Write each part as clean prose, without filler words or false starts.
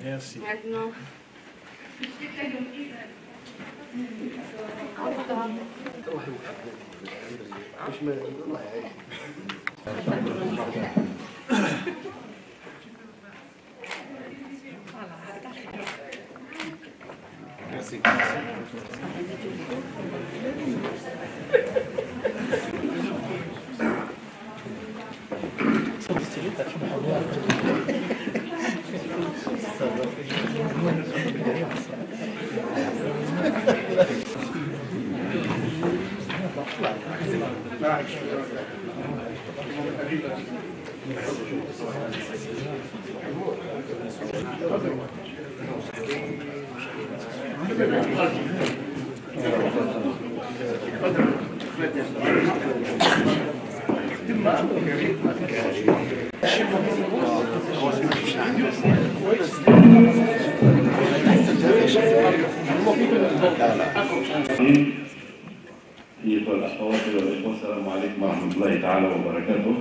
Merci. Maintenant. Merci. أيها الأخوات والأخوة السلام عليكم ورحمة الله تعالى وبركاته.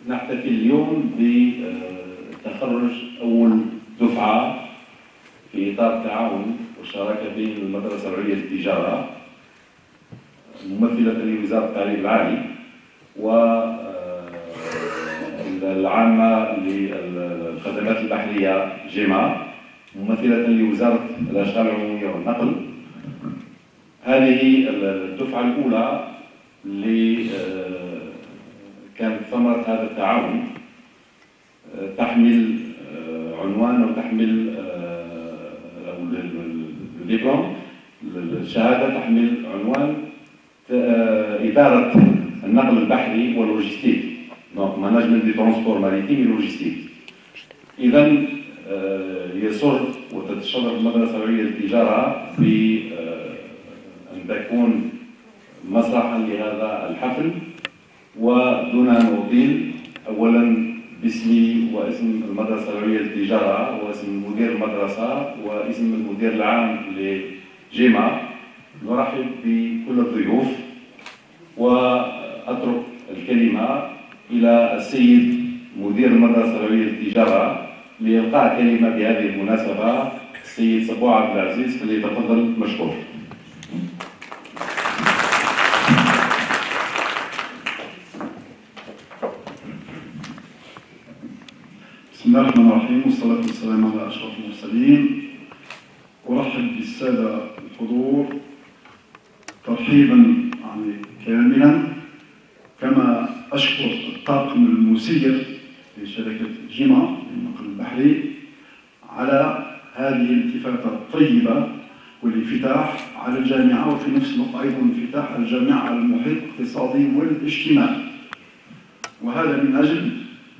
نحتفل اليوم بتخرج أول دفعة في إطار التعاون والشراكة بين المدرسة العليا للتجارة ممثلة لوزارة التعليم العالي والعامة للخدمات البحرية جيما ممثلة لوزارة الأشغال العمومية والنقل. هذه الدفعة الأولى اللي كانت ثمرة هذا التعاون تحمل عنوان أو تحمل الدبلوم الشهادة تحمل عنوان إدارة النقل البحري واللوجستيك مانجمنت دي ترونسبور ماريتيم لوجستيك. إذا يسر وتتشرف المدرسة العليا للتجارة بأن تكون مسرحا لهذا الحفل. ودون أن أطيل، أولا باسمي واسم المدرسة العليا للتجارة واسم مدير المدرسة واسم المدير العام لجيما نرحب بكل الضيوف، وأترك الكلمة إلى السيد مدير المدرسة العليا للتجارة لإلقاء كلمة بهذه المناسبة. السيد صبوع عبد العزيز فليتفضل مشكور. بسم الله الرحمن الرحيم والصلاة والسلام على أشرف المرسلين. أرحب بالسادة الحضور ترحيبا كاملا، كما أشكر الطاقم المسير لشركة جيما للنقل البحري على هذه الالتفاتة الطيبة والانفتاح على الجامعة، وفي نفس الوقت أيضا انفتاح على الجامعة على المحيط الاقتصادي والاجتماعي، وهذا من أجل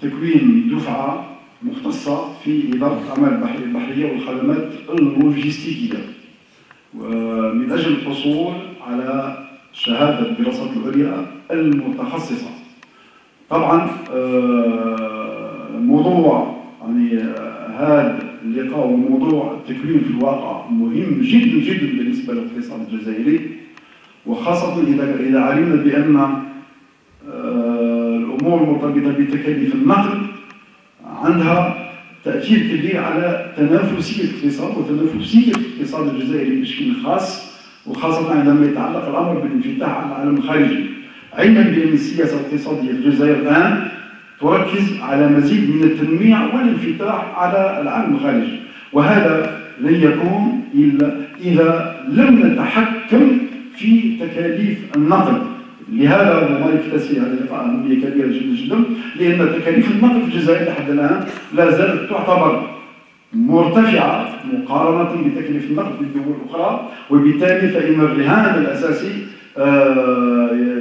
تكوين دفعة مختصة في إدارة الأعمال البحرية والخدمات اللوجستيكية، ومن أجل الحصول على شهادة الدراسات العليا المتخصصة. طبعا موضوع هذا اللقاء وموضوع التكوين في الواقع مهم جدا جدا بالنسبة للاقتصاد الجزائري، وخاصة إذا علمنا بأن الأمور المرتبطة بتكاليف النقل عندها تأثير كبير على تنافسية الاقتصاد وتنافسية الاقتصاد الجزائري بشكل خاص، وخاصة عندما يتعلق الأمر بالانفتاح على العالم الخارجي. علما بأن السياسة الاقتصادية في الجزائر الآن تركز على مزيد من التنويع والانفتاح على العالم الخارجي، وهذا لن يكون إلا إذا لم نتحكم في تكاليف النقل. لهذا وما يكتسي هذا اللقاء أهمية كبيرة جدا جدا، لأن تكاليف النقل في الجزائر لحد الآن لا زالت تعتبر مرتفعة مقارنة بتكاليف النقل في الدول الأخرى، وبالتالي فإن الرهان الأساسي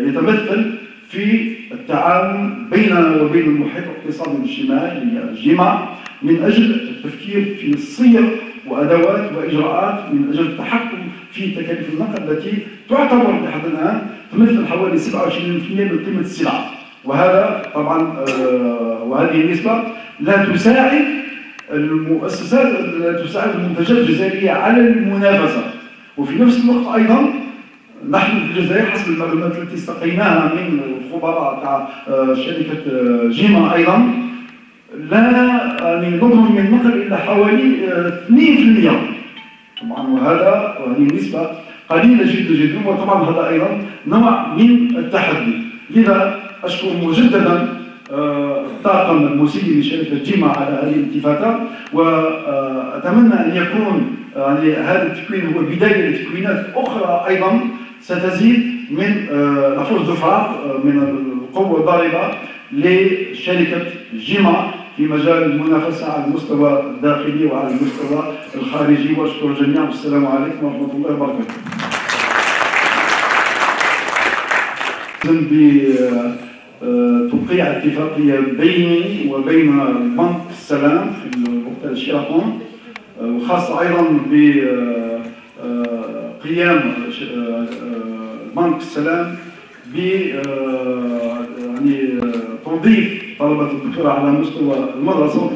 يتمثل في التعاون بيننا وبين المحيط الاقتصادي والاجتماعي اللي هي جيما، من أجل التفكير في صيغ وأدوات وإجراءات من أجل التحكم في تكاليف النقل التي تعتبر لحد الآن تمثل حوالي 27% من قيمة السلعة، وهذا طبعا وهذه النسبة لا تساعد المؤسسات، لا تساعد المنتجات الجزائرية على المنافسة. وفي نفس الوقت أيضا نحن في الجزائر حسب المعلومات التي استقيناها من الخبراء تاع شركة جيما أيضا لا يعني نضمن من النقل إلا حوالي 2%. طبعا وهذا يعني نسبة قليلة جدا جدا، وطبعا هذا أيضا نوع من التحدي. لذا أشكر مجددا الطاقم المسير لشركة جيما على هذه الالتفاتة، وأتمنى أن يكون يعني هذا التكوين هو بداية لتكوينات أخرى أيضا ستزيد من نفوذ دفعة من القوة الضاربة لشركة جيما في مجال المنافسة على المستوى الداخلي وعلى المستوى الخارجي. وأشكر الجميع والسلام عليكم ورحمة الله وبركاته. بتوقيع اتفاقية بيني وبين بنك السلام في الوقت شيراطون، وخاصة أيضا بقيام بنك السلام ب يعني توظيف طلبة الدكتوراه على مستوى المدرسة،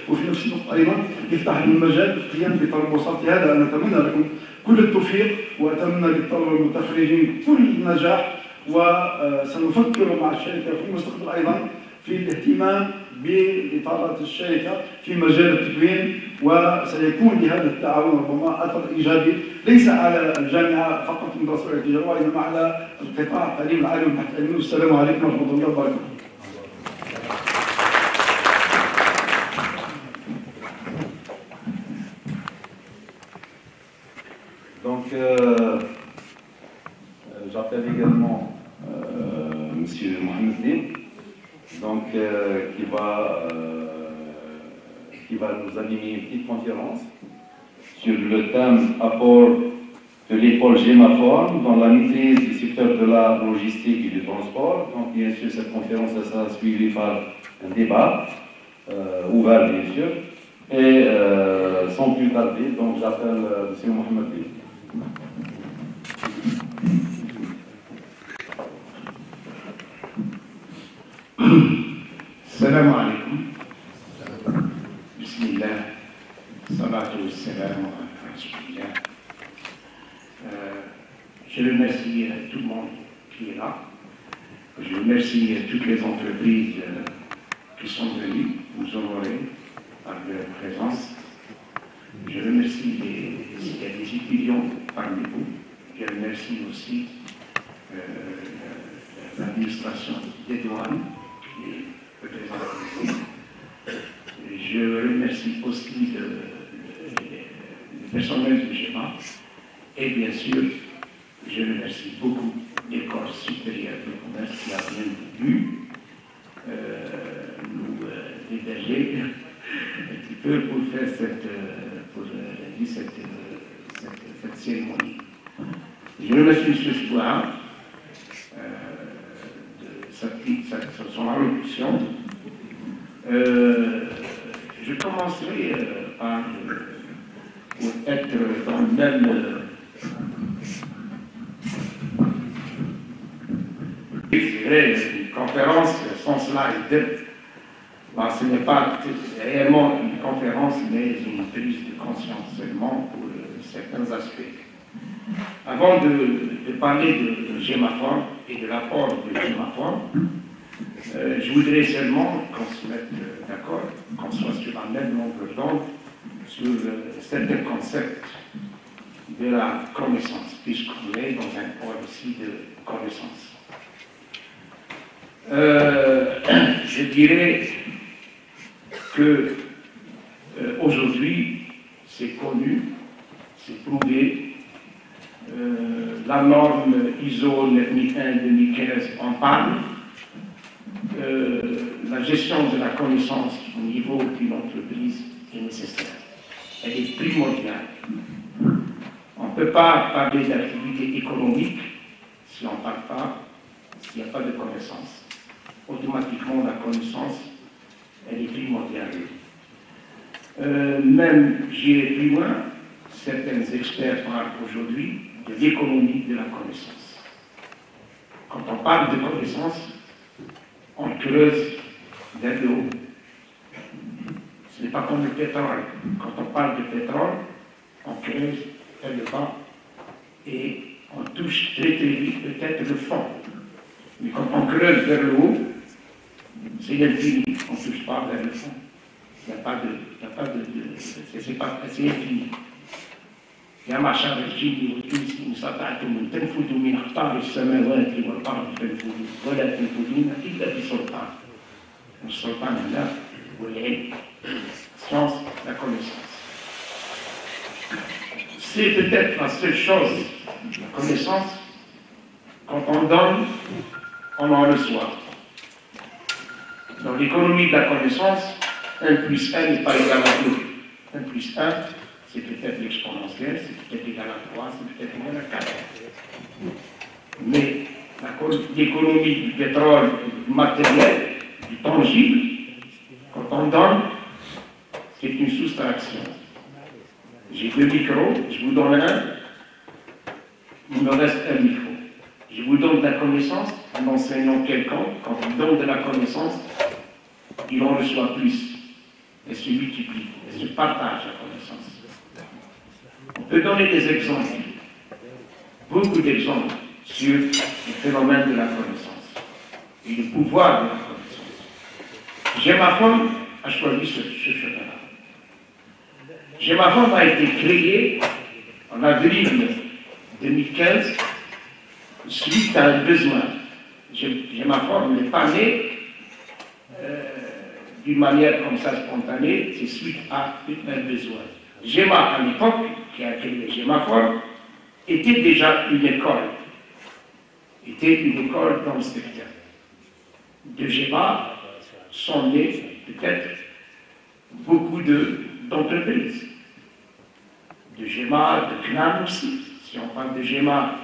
وفي نفس الوقت أيضا يفتح المجال للقيام بطلب وسطي. هذا أنا أتمنى لكم كل التوفيق، وأتمنى للطلبة المتخرجين كل النجاح، وسنفكر مع الشركة في المستقبل أيضا في الاهتمام بإطارة الشركة في مجال التكوين، وسيكون لهذا التعاون ربما أثر إيجابي ليس على الجامعة فقط من دراسة التجارة، وإنما على القطاع التعليم العالي والبحث العلمي. والسلام عليكم ورحمة الله وبركاته. Donc, j'appelle également M. Mohamed Din, donc, qui va nous animer une petite conférence sur le thème apport de l'école Gémaform dans la maîtrise du secteur de la logistique et du transport. Donc, bien sûr, cette conférence sera suivie par un débat ouvert, bien sûr. Et sans plus tarder, donc j'appelle M. Mohamed Din. السلام عليكم. بسم الله الصلاة والسلام على رسول الله. Je remercie tout le monde qui est là. Je remercie toutes les entreprises qui sont venues nous honorer par leur présence. Je remercie s'il y a des étudiants parmi vous. Je remercie aussi l'administration des douanes qui est représentée ici. Je remercie aussi le personnel du GEMA et bien sûr, je remercie beaucoup l'École supérieure de commerce qui a bien voulu nous héberger un petit peu pour faire cette cérémonie. Je remercie M. Soir de son allocution. Je commencerai par pour être dans le même c'est vrai, une conférence sans slide, ben, ce n'est pas réellement une conférence, mais une prise de conscience seulement pour certains aspects. Avant de parler de Gémaform et de l'apport de Gémaform, je voudrais seulement qu'on se mette d'accord, qu'on soit sur la même longueur d'onde sur certains concepts de la connaissance, puisqu'on est dans un pôle aussi de connaissance. Je dirais que aujourd'hui, c'est connu, c'est prouvé. La norme ISO 9001-2015 en parle. La gestion de la connaissance au niveau d'une entreprise est nécessaire. Elle est primordiale. On ne peut pas parler d'activité économique si on ne parle pas, s'il n'y a pas de connaissance. Automatiquement, la connaissance, elle est primordiale. Même, j'irai plus loin, certains experts parlent aujourd'hui de l'économie de la connaissance. Quand on parle de connaissance, on creuse vers le haut. Ce n'est pas comme le pétrole. Quand on parle de pétrole, on creuse vers le bas et on touche très très vite peut-être le fond. Mais quand on creuse vers le haut, C'est l'infini, on ne touche pas vers le fond. Il n'y a pas de. C'est infini. يا معشر الجن والإنس إن استطعتم أن تنفذوا من أقطار السماوات والأرض فانفذوا ولا تنفذون إلا بسلطان. السلطان هنا هو العلم. Science, la connaissance. C'est peut-être la seule chose, la connaissance, quand on donne, on en reçoit. Dans l'économie de la connaissance, 1 plus 1 n'est pas égal à 2. 1 plus 1, c'est peut-être l'exponentielle, c'est peut-être égal à 3, c'est peut-être égal à 4. Mais l'économie du pétrole, du matériel, du tangible, quand on donne, c'est une soustraction. J'ai 2 micros, je vous donne un, il me reste un micro. Je vous donne de la connaissance, un enseignant quelconque, quand il donne de la connaissance, il en reçoit plus. Elle se multiplie, elle se partage la connaissance. On peut donner des exemples, beaucoup d'exemples sur le phénomène de la connaissance et le pouvoir de la connaissance. J'ai ma femme a choisi ce chemin-là. J'ai ma femme a été créée en avril 2015 suite à un besoin. J'ai ma femme n'est pas née d'une manière comme ça spontanée, c'est suite à un besoin. GEMA, à l'époque, qui a créé GEMA Form, était déjà une école. Était une école dans le secteur. De GEMA sont nés peut-être beaucoup d'entreprises. De GEMA, de CNAM aussi. Si on parle de GEMA,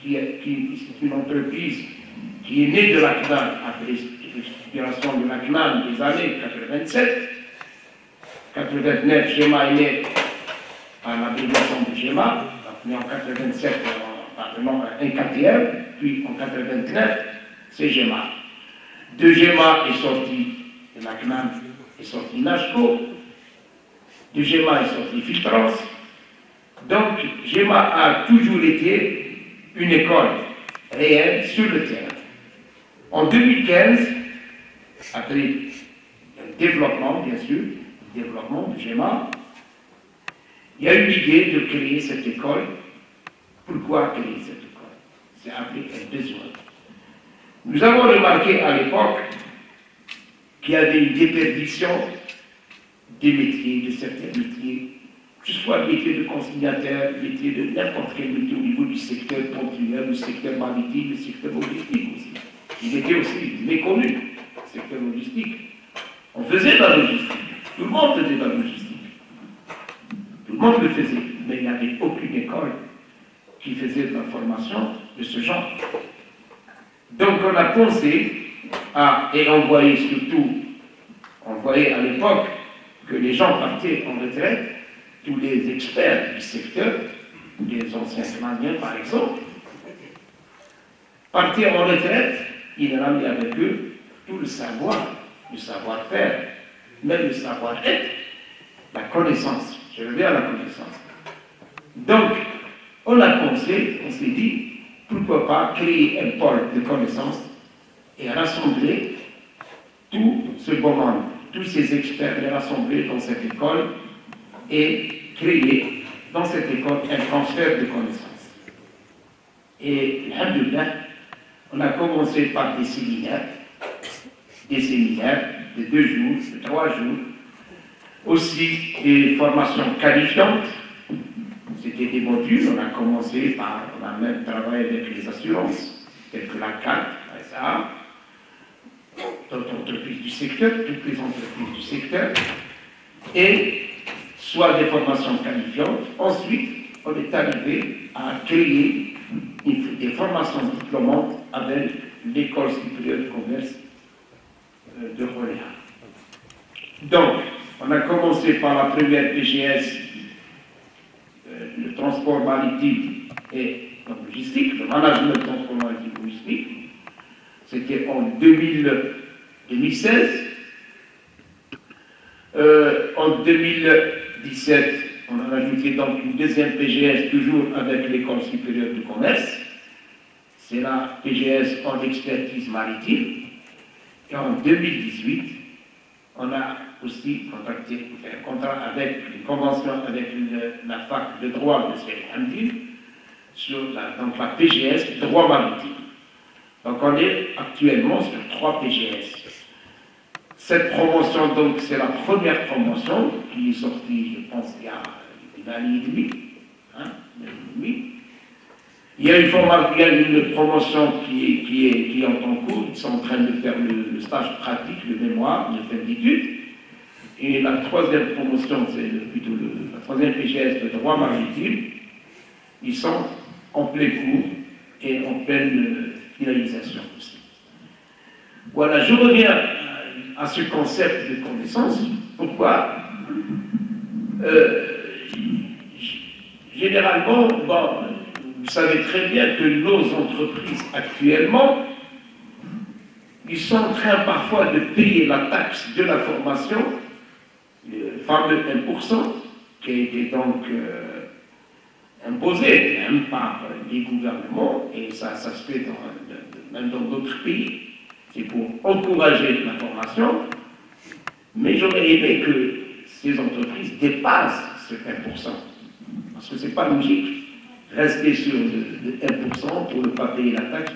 qui est une entreprise qui est née de la CNAM après l'expiration de la CNAM des années 87. 89, GEMA est né à l'abréviation de GEMA, mais en 87, un quatrième, puis en 89, c'est GEMA. De GEMA est sorti, de la CNAM est sorti NASCO, de GEMA est sorti Filtrans. Donc, GEMA a toujours été une école réelle sur le terrain. En 2015, après le développement, bien sûr, développement de GEMA, il y a eu l'idée de créer cette école. Pourquoi créer cette école? C'est après un besoin. Nous avons remarqué à l'époque qu'il y avait une déperdition des métiers, de certains métiers, que ce soit le métier de consignateur, le métier de n'importe quel métier au niveau du secteur portuaire, du secteur maritime, du secteur logistique aussi. Il était aussi méconnu, le secteur logistique. On faisait de la logistique. Tout le monde faisait de la logistique. Tout le monde le faisait. Mais il n'y avait aucune école qui faisait de la formation de ce genre. Donc on a pensé et on voyait surtout, on voyait à l'époque que les gens partaient en retraite, tous les experts du secteur, les anciens canadiens par exemple, partaient en retraite, ils ramenaient avec eux tout le savoir-faire, même le savoir-être, la connaissance. Je reviens à la connaissance. Donc, on a pensé, on s'est dit, pourquoi pas créer un pôle de connaissances et rassembler tout ce beau monde, tous ces experts, les rassembler dans cette école et créer dans cette école un transfert de connaissances. Et, alhamdoulilah, on a commencé par des séminaires de 2 jours, de 3 jours, aussi des formations qualifiantes. C'était des modules, on a commencé par, on a même travaillé avec les assurances, telles que la CAC, la SA, d'autres entreprises du secteur, toutes les entreprises du secteur, et soit des formations qualifiantes. Ensuite, on est arrivé à créer des formations diplômantes avec l'École supérieure de commerce de Roléa. Donc, on a commencé par la première PGS, le transport maritime et la logistique, le management du transport maritime et logistique. C'était en 2016. En 2017, on a ajouté donc une deuxième PGS, toujours avec l'École supérieure de commerce. C'est la PGS en expertise maritime. Et en 2018, on a aussi contacté, fait un contrat avec une convention avec la fac de droit de Seydi Hamdine sur donc la PGS, droit maritime. Donc on est actuellement sur 3 PGS. Cette promotion, donc, c'est la première promotion qui est sortie, je pense, il y a une année et demie. Il y a une promotion qui est en cours. Ils sont en train de faire le stage pratique, le mémoire, de fin d'études. Et la troisième promotion, c'est plutôt la troisième PGS de droit maritime. Ils sont en plein cours et en pleine finalisation aussi. Voilà, je reviens à ce concept de connaissance. Pourquoi généralement, bon, vous savez très bien que nos entreprises actuellement, ils sont en train parfois de payer la taxe de la formation, le fameux 1%, qui a été donc imposé même par les gouvernements, et ça se fait même dans d'autres pays. C'est pour encourager la formation, mais j'aurais aimé que ces entreprises dépassent ce 1%, parce que ce n'est pas logique. Rester sur le 1% pour ne pas payer la taxe.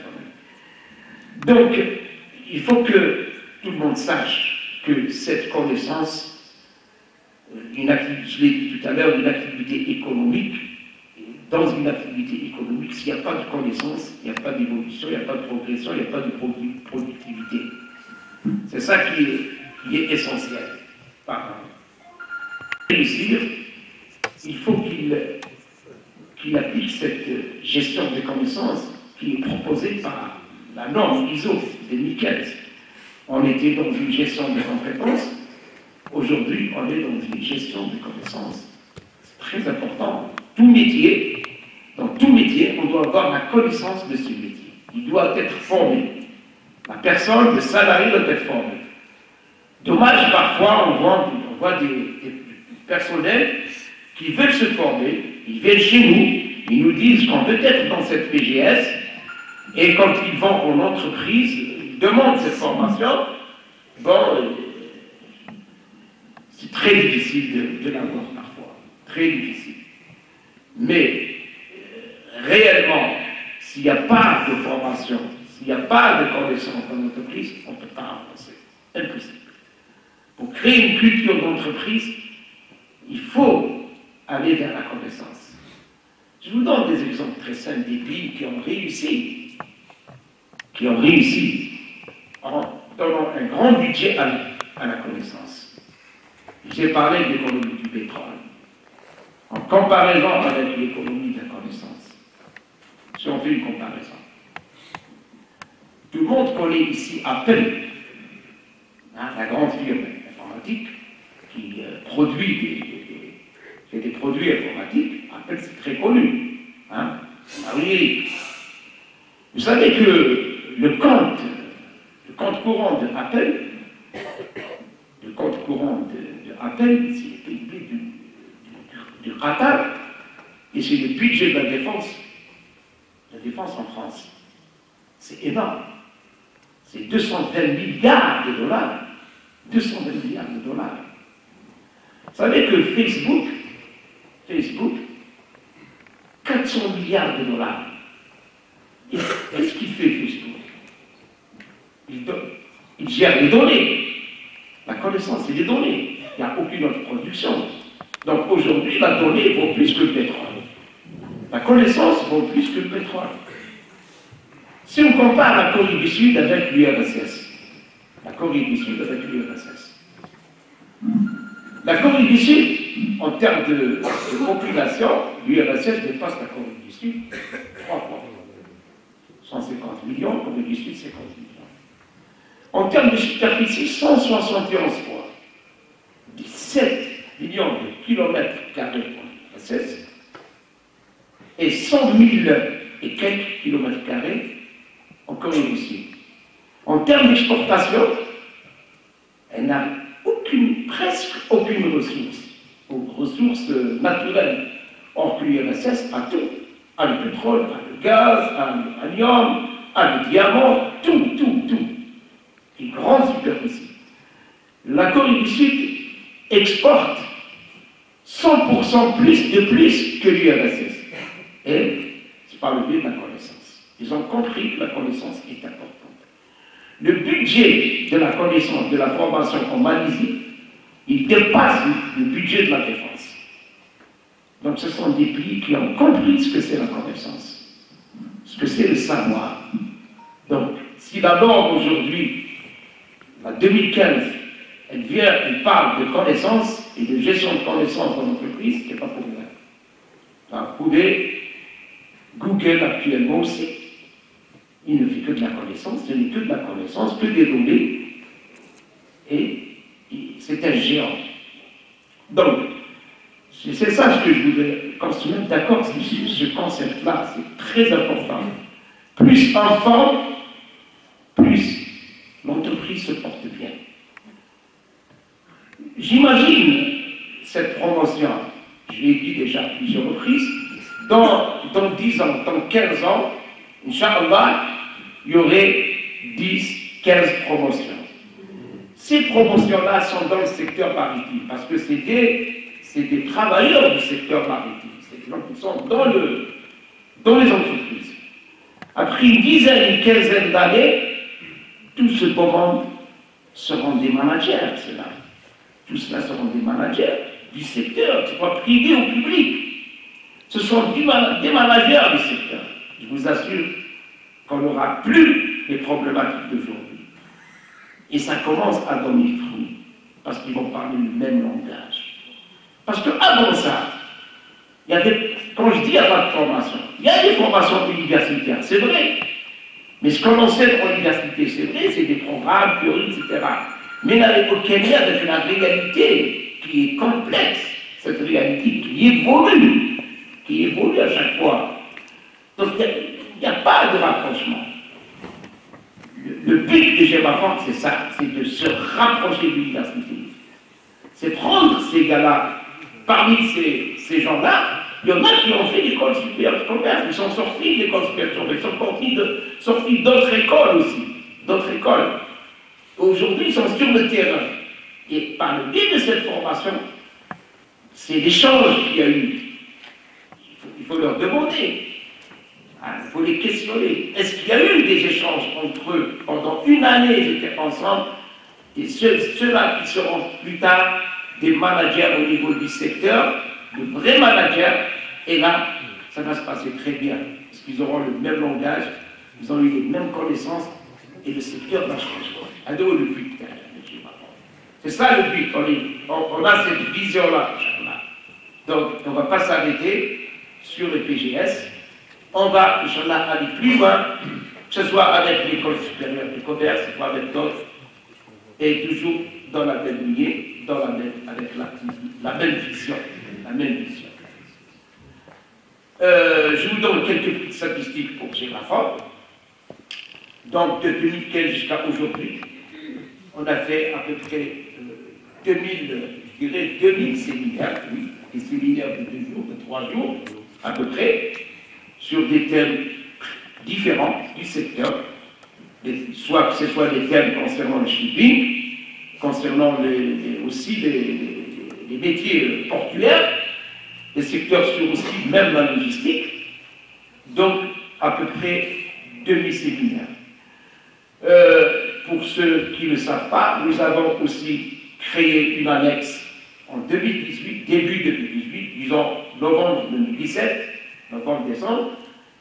Donc, il faut que tout le monde sache que cette connaissance, je l'ai dit tout à l'heure, une activité économique, dans une activité économique, s'il n'y a pas de connaissance, il n'y a pas d'évolution, il n'y a pas de progression, il n'y a pas de productivité. C'est ça qui est essentiel. Pour réussir, il faut qu'il applique cette gestion des connaissances qui est proposée par la norme ISO 2015. On était dans une gestion des compétences, aujourd'hui on est dans une gestion des connaissances. C'est très important. Dans tout métier, on doit avoir la connaissance de ce métier. Il doit être formé. La personne, le salarié doit être formé. Dommage, parfois, on voit des personnels qui veulent se former, ils viennent chez nous, ils nous disent qu'on peut être dans cette PGS, et quand ils vont en entreprise, ils demandent cette formation, bon, c'est très difficile de l'avoir parfois, très difficile. Mais réellement, s'il n'y a pas de formation, s'il n'y a pas de connaissance dans l'entreprise, on ne peut pas avancer. Impossible. Pour créer une culture d'entreprise, il faut aller vers la connaissance. Je vous donne des exemples très simples des pays qui ont réussi en donnant un grand budget à la connaissance. J'ai parlé de l'économie du pétrole. En comparaison avec l'économie de la connaissance, si on fait une comparaison, tout le monde connaît ici Apple, la grande firme informatique qui produit des produits informatiques. Apple, c'est très connu. Oui. Vous savez que le compte courant de Apple, c'est le PIB du Qatar, et c'est le budget de la défense en France. C'est énorme. C'est 220 milliards de dollars. 220 milliards de dollars. Vous savez que Facebook, 400 milliards de dollars. Et qu'est-ce qu'il fait, Facebook? Il gère les données. La connaissance, c'est les données. Il n'y a aucune autre production. Donc aujourd'hui, la donnée vaut plus que le pétrole. La connaissance vaut plus que le pétrole. Si on compare la Corée du Sud avec l'URSS, la Corée du Sud, en termes de population, l'URSS dépasse la Corée du Sud 3 fois. 150 millions, Corée du Sud, 50 millions. En termes de superficie, 171 fois. 17 millions de kilomètres carrés pour l'URSS et 100 000 et quelques kilomètres carrés en Corée du Sud. En termes d'exportation, elle n'a presque aucune ressource naturelle. Or que l'URSS a tout. A le pétrole, a le gaz, a l'uranium, a le diamant, tout. Une grande du Sud exporte 100% de plus que l'URSS. Et c'est par le biais de la connaissance. Ils ont compris que la connaissance est importante. Le budget de la connaissance, de la formation en Malaisie, il dépasse le budget de la défense. Donc ce sont des pays qui ont compris ce que c'est la connaissance, ce que c'est le savoir. Donc si la norme aujourd'hui, en 2015, elle parle de connaissance et de gestion de connaissance dans l'entreprise, ce n'est pas pour rien. Vous pouvez, Google actuellement aussi, il ne fait que de la connaissance, ce n'est que de la connaissance, que des données, et c'est un géant. Donc, c'est ça ce que je voudrais, quand je suis même d'accord sur ce concept-là, c'est très important. Plus en forme, plus l'entreprise se porte bien. J'imagine cette promotion, je l'ai dit déjà à plusieurs reprises, dans 10 ans, dans 15 ans, Inch'Allah, il y aurait 10, 15 promotions. Ces promotions-là sont dans le secteur maritime, parce que c'est des travailleurs du secteur maritime, c'est des gens qui sont dans les entreprises. Après une dizaine, une quinzaine d'années, tout ce monde seront des managers, cela. Tout cela seront des managers du secteur, que ce soit privé ou public. Ce sont des managers du secteur. Je vous assure qu'on n'aura plus les problématiques d'aujourd'hui. Et ça commence à donner fruit, parce qu'ils vont parler le même langage. Parce qu'avant ça, il y a quand je dis avant de formation, il y a des formations universitaires, c'est vrai. Mais ce qu'on enseigne en université, c'est vrai, c'est des programmes, théories, etc. Mais n'avait aucun lien avec la réalité qui est complexe, cette réalité qui évolue à chaque fois. Donc il n'y a pas de rapprochement. Le but de GEMAFORM, c'est ça, c'est de se rapprocher de l'université. C'est prendre ces gars-là, parmi ces gens-là, il y en a qui ont fait l'école supérieure de commerce, ils sont sortis de l'école supérieure de commerce, ils sont sortis d'autres écoles aussi, d'autres écoles. Aujourd'hui, ils sont sur le terrain. Et par le biais de cette formation, c'est l'échange qu'il y a eu. Il faut leur demander. Il faut les questionner. Est-ce qu'il y a eu des échanges entre eux? Pendant une année, ils étaient ensemble. Et ceux-là qui seront plus tard des managers au niveau du secteur, de vrais managers, et là, ça va se passer très bien. Parce qu'ils auront le même langage, ils ont eu les mêmes connaissances, et le secteur va changer. Adore le but. C'est ça le but. On a cette vision-là. Donc, on ne va pas s'arrêter sur le PGS. On va, Inch'Allah, aller plus loin, que ce soit avec l'école supérieure de commerce, soit avec d'autres, et toujours dans la même lignée, avec la même vision. La même vision. Je vous donne quelques petites statistiques pour GEMAFORM. Donc, de 2015 jusqu'à aujourd'hui, on a fait à peu près 2000 séminaires, oui, des séminaires de 2 jours, de 3 jours, à peu près, sur des thèmes différents du secteur, soit que ce soit des thèmes concernant le shipping, concernant aussi les métiers portuaires, les secteurs sur aussi même la logistique, donc à peu près 2000 séminaires. Pour ceux qui ne le savent pas, nous avons aussi créé une annexe en 2018, début 2018, disons novembre 2017, novembre-décembre,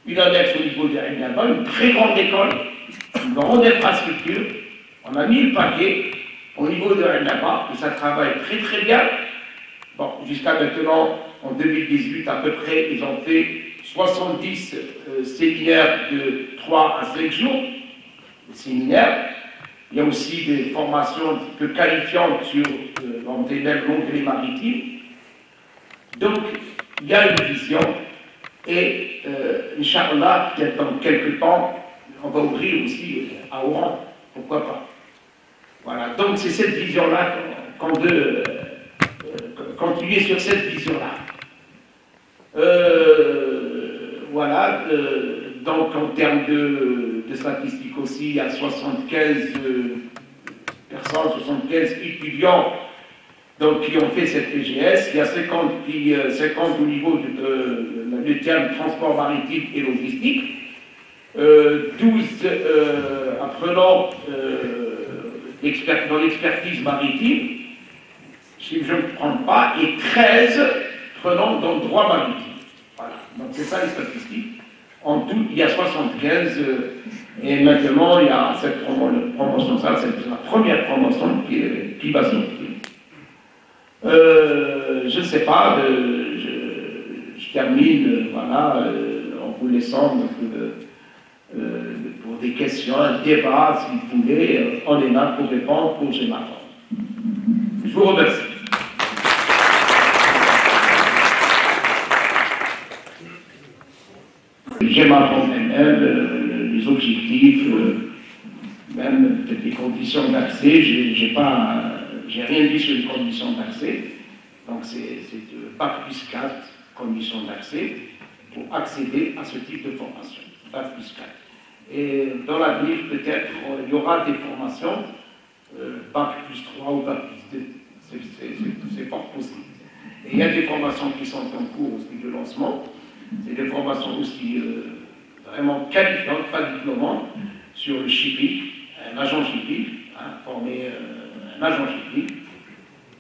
une annexe au niveau de Aïnaba, une très grande école, une grande infrastructure. On a mis le paquet au niveau de Aïnaba et ça travaille très très bien. Bon, jusqu'à maintenant, en 2018 à peu près, ils ont fait 70 séminaires de 3 à 5 jours. Séminaires. Il y a aussi des formations un peu qualifiantes sur l'onglet maritime. Donc, il y a une vision et, Inch'Allah, dans quelques temps, on va ouvrir aussi à Oran. Pourquoi pas? Voilà. Donc, c'est cette vision-là qu'on veut continuer sur cette vision-là. Voilà. Donc, en termes de statistiques aussi, il y a 75 personnes, 75 étudiants donc qui ont fait cette PGS. Il y a 50 au niveau du terme transport maritime et logistique, 12 apprenants dans l'expertise maritime, si je ne me trompe pas, et 13 prenant dans le droit maritime. Voilà, donc c'est ça les statistiques. En tout, il y a 75, et maintenant il y a cette promotion, ça c'est la première promotion qui va sortir. Je ne sais pas, je termine, voilà, en vous laissant pour des questions, un débat, si vous voulez, on est là pour répondre pour GEMAFORM. Je vous remercie. GEMAFORM elle-même, les objectifs, même peut-être les conditions d'accès, j'ai rien dit sur les conditions d'accès. Donc c'est Bac plus 4 conditions d'accès pour accéder à ce type de formation. Bac plus 4. Et dans l'avenir, peut-être, il y aura des formations Bac plus 3 ou Bac plus 2. C'est fort possible. Et il y a des formations qui sont en cours aussi de lancement. C'est des formations aussi vraiment qualifiantes, pas diplômantes, sur le shipping, un agent shipping, former un agent shipping,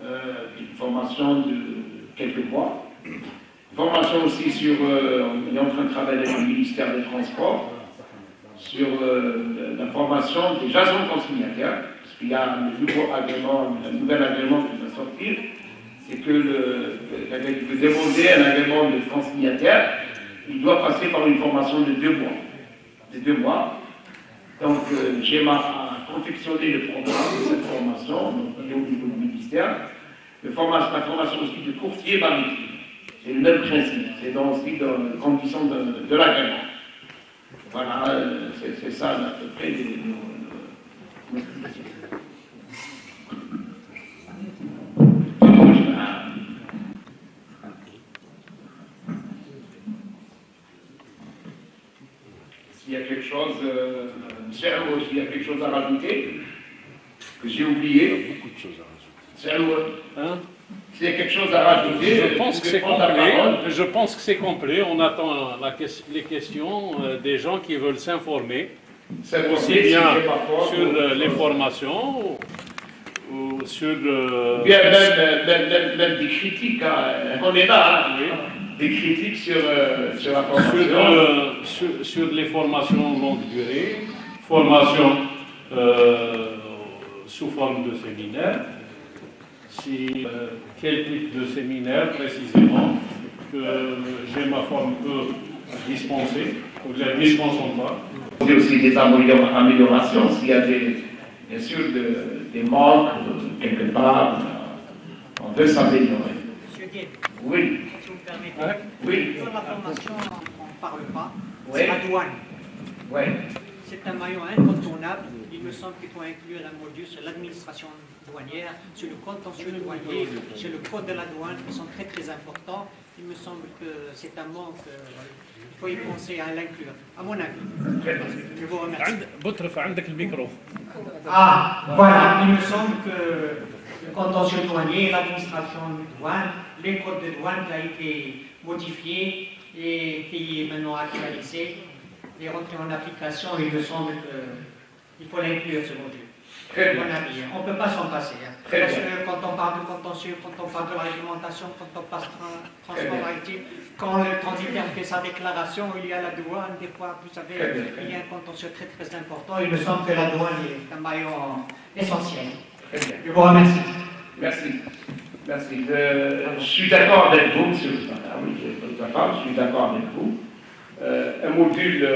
une formation de quelques mois. Formation aussi sur, on est en train de travailler avec le ministère des Transports, sur la formation des agents consignataires, parce qu'il y a un nouvel agrément qui va sortir, c'est que vous demandez un agrément de consignataire, il doit passer par une formation de 2 mois. De 2 mois. Donc, GEMA a confectionné le programme de cette formation, donc il est au niveau du ministère. La formation aussi de courtier maritime. C'est le même principe, c'est aussi dans les conditions de l'agrément. Voilà, c'est ça à peu près. S'il y a quelque chose, s'il y a quelque chose à rajouter, que j'ai oublié. Beaucoup de choses à rajouter. S'il y a quelque chose à rajouter, je pense que c'est complet. Je pense que c'est complet. On attend les questions des gens qui veulent s'informer, aussi bien sur les formations ou sur... bien même des critiques. On est là, oui. Des critiques sur la formation. Sur les formations longue durée, formation sous forme de séminaire. Quel type de séminaire précisément que GEMAFORM peut dispenser ou ne la dispensons pas. Il y a aussi des améliorations, s'il y a bien sûr des manques quelque part, on veut s'améliorer. Monsieur Gué, oui. si vous me permettez, oui. sur la formation, on ne parle pas, oui. c'est la douane. Oui. C'est un maillon incontournable. Il me semble qu'il faut inclure un module sur l'administration douanière, sur le contentieux douanier, sur le code de la douane, qui sont très très importants. Il me semble que c'est un manque. Il faut y penser à l'inclure, à mon avis. Je vous remercie. Ah, voilà. Il me semble que le contentieux douanier, l'administration de douane, les codes de douane qui a été modifié et qui est maintenant actualisé et rentré en application, il me semble qu'il faut l'inclure ce module. Très bien. On ne peut pas s'en passer. Très Parce bien. que quand on parle de contentieux, quand on parle de réglementation, quand on passe transport maritime, quand le transitaire fait sa déclaration, il y a la douane, des fois, vous savez, il y a un contentieux très très important. Il me semble que la douane est un maillon essentiel. Très bien. Je vous remercie. Merci. Merci. Je suis d'accord avec vous, monsieur le secrétaire. Oui, je suis d'accord avec vous. Un module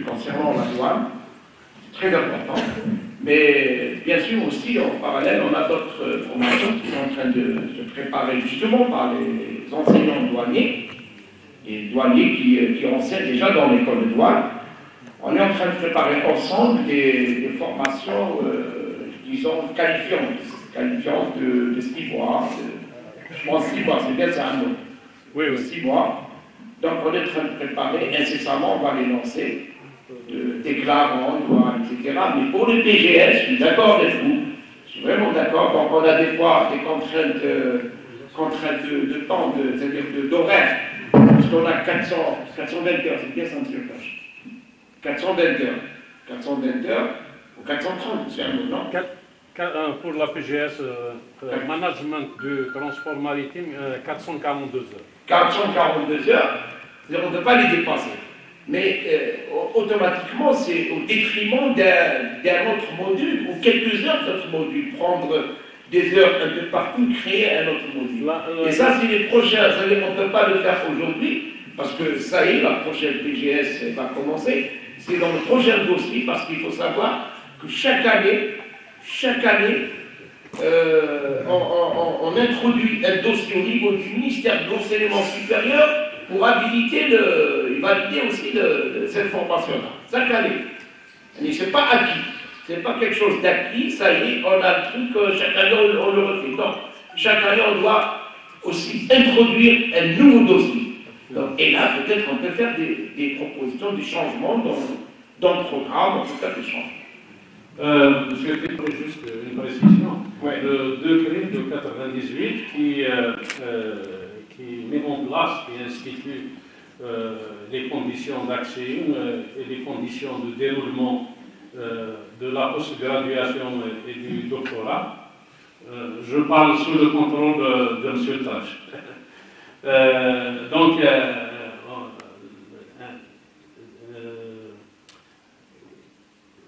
concernant la douane, c'est très important. Mais bien sûr aussi, en parallèle, on a d'autres formations qui sont en train de se préparer justement par les enseignants douaniers, et douaniers qui enseignent déjà dans l'école de douane. On est en train de préparer ensemble des formations, disons, qualifiantes de 6 mois. Je pense 6 mois, c'est bien, c'est un mot. Oui, oui. 6 mois. Donc on est en train de préparer, incessamment, on va les lancer, de déclarants, etc. Mais pour le PGS, je suis d'accord avec vous, sur vraiment d'accord. Donc on a des fois des contraintes de temps, c'est-à-dire d'horaire. Parce qu'on a 420 heures, c'est bien ça, M. Cache. 420 heures. 420 heures ou 430, c'est un mot, non? Pour la PGS, management du transport maritime, 442 heures. 442 heures, on ne peut pas les dépasser. Mais automatiquement, c'est au détriment d'un autre module, ou quelques heures d'autre module. Prendre des heures un peu partout, créer un autre module. Et ça, c'est les prochains. C'est-à-dire qu'on ne peut pas le faire aujourd'hui, parce que ça y est, la prochaine PGS va commencer. C'est dans le prochain dossier, parce qu'il faut savoir que chaque année, on introduit un dossier au niveau du ministère de l'enseignement supérieur pour valider aussi cette formation-là, chaque année. Mais ce n'est pas acquis, ce n'est pas quelque chose d'acquis, ça y est, on a le truc, chaque année on le refait. Non, chaque année on doit aussi introduire un nouveau dossier. Donc, et là, peut-être on peut faire des propositions, des changements dans le programme, on peut faire des changements. Monsieur, juste une précision. Ouais. Le décret de 98 qui met en place, qui institue les conditions d'accès et les conditions de déroulement de la post-graduation et du doctorat. Je parle sous le contrôle de M. Tach. Donc,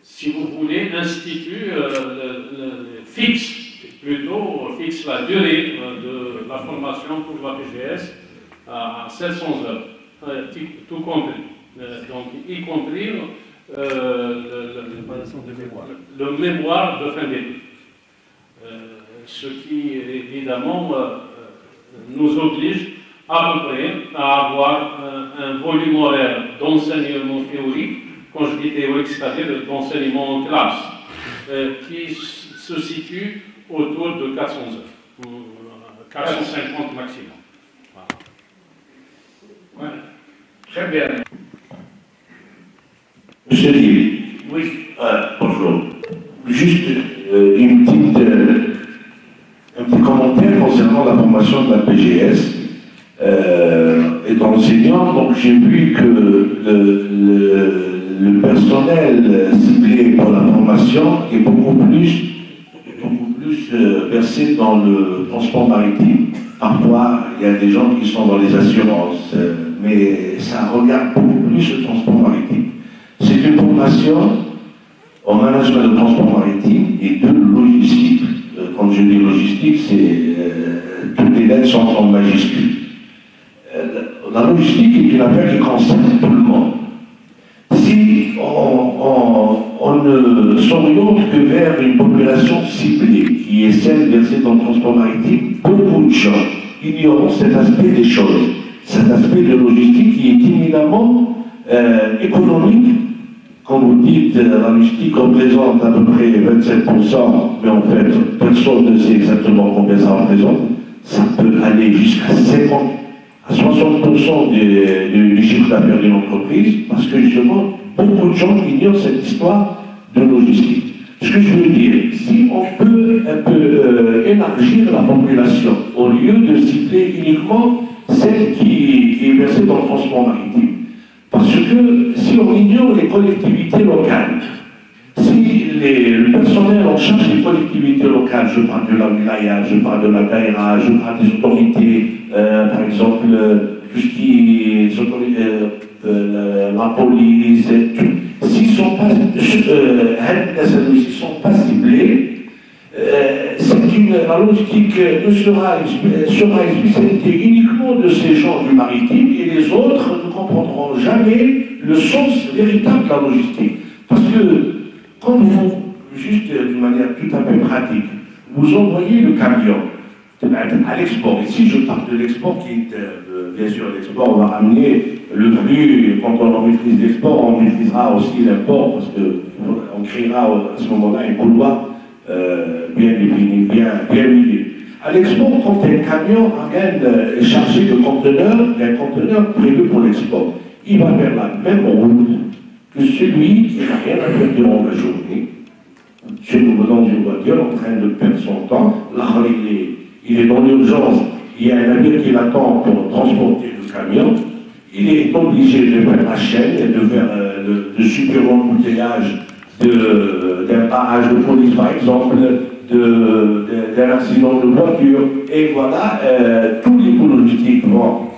si vous voulez, institue, fixe la durée de la formation pour la PGS à 700 heures, tout compris. Donc, y compris le mémoire de fin d'études. Ce qui, évidemment, nous oblige à peu près à avoir un volume horaire d'enseignement théorique. Quand je dis théorique, c'est-à-dire d'enseignement en classe, qui se situe autour de 400 heures, 450 maximum. Voilà. Ouais. Très bien. Monsieur Divi. Oui. Bonjour. Juste un petit commentaire concernant la formation de la PGS. Étant enseignant, donc j'ai vu que le personnel ciblé pour la formation est beaucoup plus versé dans le transport maritime. Parfois, il y a des gens qui sont dans les assurances, mais ça regarde beaucoup plus le transport maritime. C'est une formation en management de transport maritime et de logistique. Quand je dis logistique, c'est toutes les lettres sont en majuscule. La logistique est une affaire qui concerne tout le monde. Si on ne s'oriente que vers une population ciblée, qui est celle versée dans le transport maritime, beaucoup de gens ignorent cet aspect des choses, cet aspect de logistique qui est éminemment économique. Quand vous dites la logistique représente à peu près 27%, mais en fait, personne ne sait exactement combien ça représente, ça peut aller jusqu'à 50%. À 60% du chiffre d'affaires d'une entreprise, parce que justement, beaucoup de gens ignorent cette histoire de logistique. Ce que je veux dire, si on peut un peu élargir la population, au lieu de cibler uniquement celle qui est versée dans le transport maritime, parce que si on ignore les collectivités locales, si le personnel en charge des collectivités locales, je parle de la wilaya, je parle de la daïra, je parle des autorités, par exemple, tout ce qui est la police, s'ils ne sont pas ciblés, la logistique sera une spécialité uniquement de ces gens du maritime et les autres ne comprendront jamais le sens véritable de la logistique. Parce que quand vous, juste d'une manière tout à fait pratique, vous envoyez le camion à l'export, ici je parle de l'export qui est, bien sûr, l'export, on va ramener le flux, et quand on maîtrise l'export, on maîtrisera aussi l'import, parce qu'on créera à ce moment-là un couloir bien défini, bien huilé. À l'export, quand un camion ramène chargé de conteneurs, d'un conteneur prévu pour l'export, il va faire la même route que celui qui n'a rien à faire durant la journée Celui dans une voiture en train de perdre son temps, là il est dans l'urgence, il y a un navire qui l'attend pour transporter le camion, il est obligé de faire la chaîne et de faire de super embouteillage d'un barrage de police par exemple, d'un accident de voiture, et voilà, tous les coûts logistiques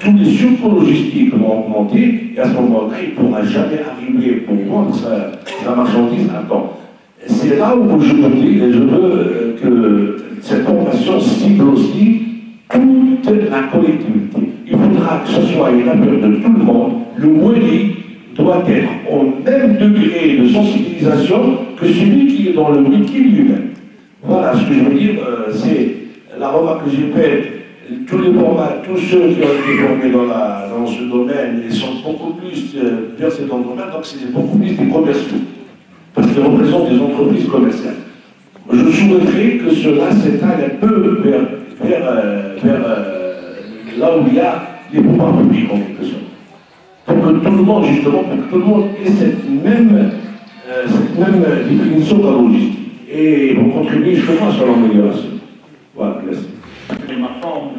tous les surcoûts logistiques vont augmenter, et à ce moment-là, il ne pourra jamais arriver pour vendre sa marchandise à temps. C'est là où je me dis, et je veux que cette formation cible aussi toute la collectivité. Il faudra que ce soit une affaire de tout le monde. Le Wali doit être au même degré de sensibilisation que celui qui est dans le métier lui-même. Voilà ce que je veux dire, c'est la remarque que j'ai faite. Tous ceux qui ont été formés dans ce domaine, ils sont beaucoup plus versés dans le domaine, donc c'est beaucoup plus des commerciaux, parce qu'ils représentent des entreprises commerciales. Je souhaiterais que cela s'étale un peu vers là où il y a les pouvoirs publics en quelque sorte. Pour que tout le monde, justement, pour que tout le monde ait cette même définition de la logistique. Et pour contribuer justement à son amélioration. Voilà, merci. Ma forme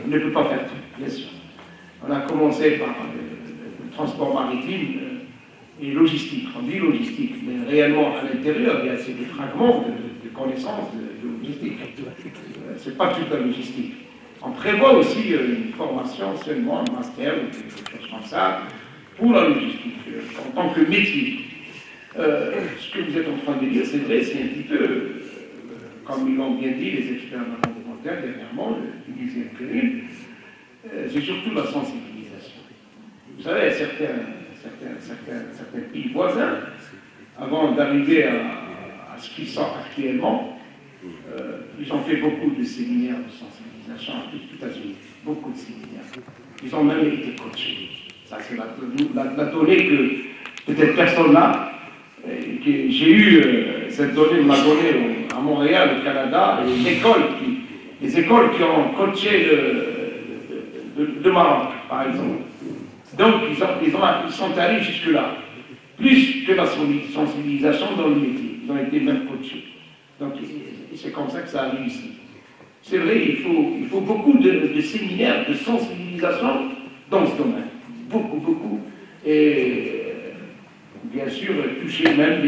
ne peut pas faire tout, bien sûr. On a commencé par le transport maritime et logistique. On dit logistique, mais réellement à l'intérieur, il y a des fragments de connaissances de logistique. Ce n'est pas toute la logistique. On prévoit aussi une formation, seulement un master ou quelque chose comme ça, pour la logistique, en tant que métier. Ce que vous êtes en train de dire, c'est vrai, c'est un petit peu, comme ils l'ont bien dit, les experts mondiaux dernièrement, le dixième péril, c'est surtout la sensibilisation. Vous savez, certains pays voisins, avant d'arriver à ce qu'ils sont actuellement, ils ont fait beaucoup de séminaires de sensibilisation à toute États-Unis, beaucoup de séminaires. Ils ont même été coachés. Ça, c'est la donnée que peut-être personne n'a. J'ai eu cette donnée, m'a donné à Montréal, au Canada, les écoles qui ont coaché le Maroc, par exemple. Donc, ils sont allés jusque-là. Plus que la sensibilisation dans le métier. Ils ont été même coachés. Donc, c'est comme ça que ça a réussi. C'est vrai, il faut beaucoup de séminaires de sensibilisation dans ce domaine. Beaucoup. Et bien sûr, toucher même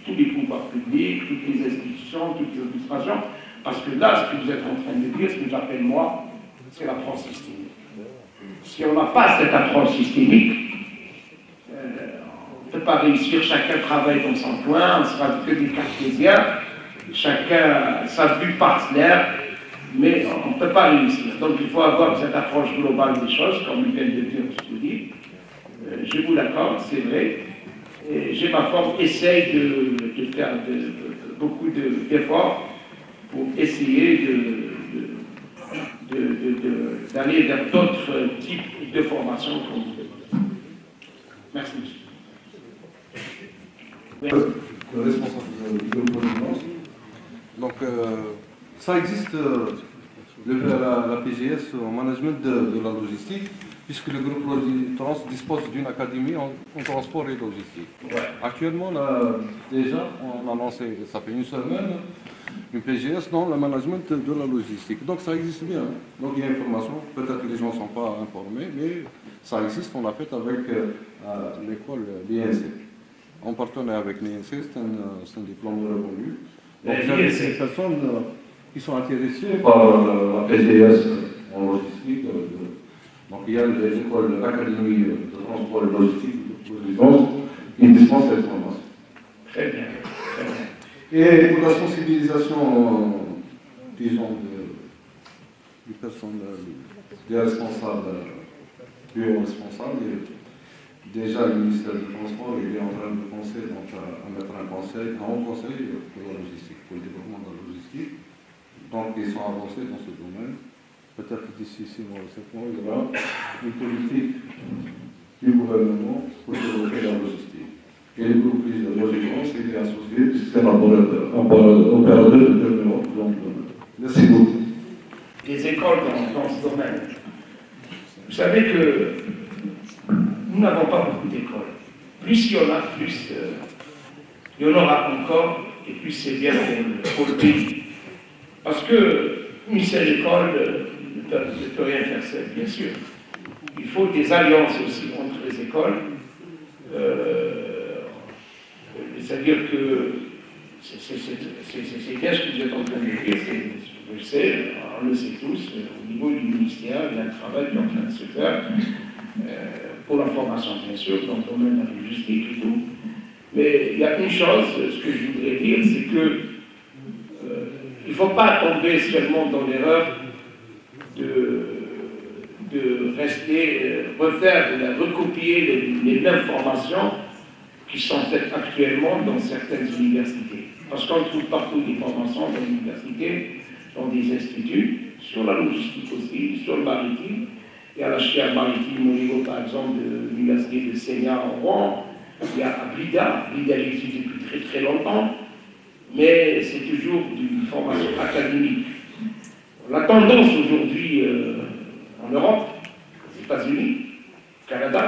tous les pouvoirs publics, toutes les institutions, toutes les administrations, parce que là, ce que vous êtes en train de dire, ce que j'appelle moi, c'est l'approche systémique. Si on n'a pas cette approche systémique, on ne peut pas réussir, chacun travaille dans son coin, on sera que des cartésiens, chacun sa vue parcellaire, mais on ne peut pas réussir. Donc il faut avoir cette approche globale des choses, comme il vient de dire ce que vous dites. Je vous l'accorde, c'est vrai. J'ai ma forme, essaye de faire beaucoup d'efforts pour essayer d'aller vers d'autres types de formations. Merci. Le responsable de l'opposition. Donc, ça existe, la PGS, au management de la logistique, puisque le groupe Logitrans dispose d'une académie en transport et logistique. Ouais. Actuellement, déjà, on a lancé, ça fait une semaine, une PGS dans le management de la logistique. Donc ça existe bien. Donc il y a une formation, peut-être que les gens ne sont pas informés, mais ça existe, on l'a fait avec l'école l'INC. En partenariat avec l'INC, c'est un diplôme reconnu. Donc il y a des personnes qui sont intéressées par la PGS en logistique. Donc il y a l'école, l'académie de transport et logistique qui dispense cette formation. Très bien. Et pour la sensibilisation, disons, du personnel, des responsables, du responsables, déjà le ministère du Transport est en train de penser à mettre un haut conseil pour la logistique, pour le développement de la logistique. Donc ils sont avancés dans ce domaine. Peut-être d'ici 6 mois ou 7 mois, il y aura une politique du gouvernement pour développer la logistique. Et le groupe de Logitrans est associé, puisque c'est un opérateur de développement dans le domaine. Merci beaucoup. Les écoles dans ce domaine. Vous savez que nous n'avons pas beaucoup d'écoles. Plus il y en a, plus il y en aura encore, et puis c'est bien pour le pays. Parce qu'une seule école ne peut rien faire seule, bien sûr. Il faut des alliances aussi entre les écoles. C'est-à-dire que c'est bien ce que vous êtes en train de dire, je le sais, on le sait tous, au niveau du ministère, il y a un travail qui est en train de se faire, pour la formation bien sûr, dans le domaine de la logistique et tout. Mais il y a une chose, ce que je voudrais dire, c'est que il ne faut pas tomber seulement dans l'erreur de rester, recopier les mêmes formations qui sont faites actuellement dans certaines universités. Parce qu'on trouve partout des formations dans l'université, dans des instituts, sur la logistique aussi, sur le maritime. Il y a la chaire maritime au niveau, par exemple, de l'université de Seigneur en Rouen. Il y a Blida existe depuis très très longtemps, mais c'est toujours une formation académique. La tendance aujourd'hui en Europe, aux États-Unis, au Canada,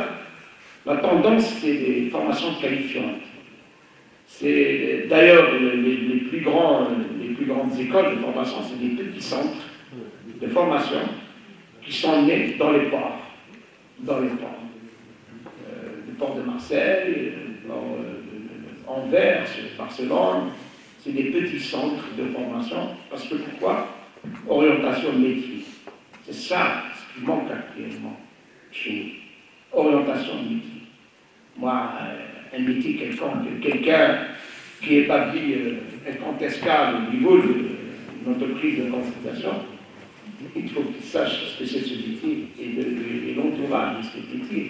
la tendance c'est des formations qualifiantes. C'est d'ailleurs les plus grandes écoles de formation, c'est des petits centres de formation qui sont nés dans les ports. Le port de Marseille, Anvers, Barcelone, c'est des petits centres de formation. Parce que pourquoi? Orientation métier. C'est ça ce qui manque actuellement chez nous. Orientation métier. Moi, un métier quelqu'un qui établit un compte escale au niveau d'une entreprise de consultation, il faut qu'il sache ce que c'est ce métier et l'entourage de ce métier.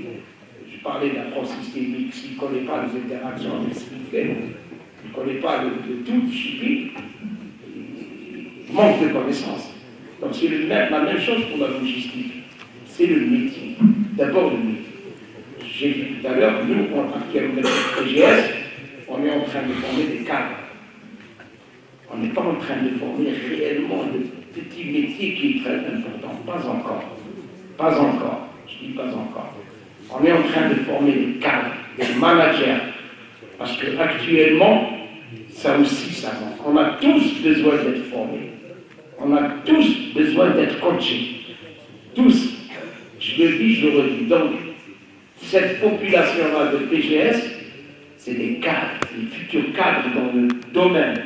Je parlais d'approche systémique, s'il ne connaît pas les interactions avec ce qu'il fait, il ne connaît pas de toute discipline, il manque de connaissances. Donc c'est la même chose pour la logistique. C'est le métier. D'abord le métier. J'ai dit tout à l'heure, nous, actuellement, avec le PGS, on est en train de former des cadres. On n'est pas en train de former réellement le petit métier qui est très important. Pas encore. Pas encore. Je dis pas encore. On est en train de former des cadres, des managers. Parce qu'actuellement, ça aussi, ça manque. On a tous besoin d'être formés. On a tous besoin d'être coachés. Tous. Je le dis, je le redis. Donc, cette population-là de PGS, c'est des cadres, des futurs cadres dans le domaine.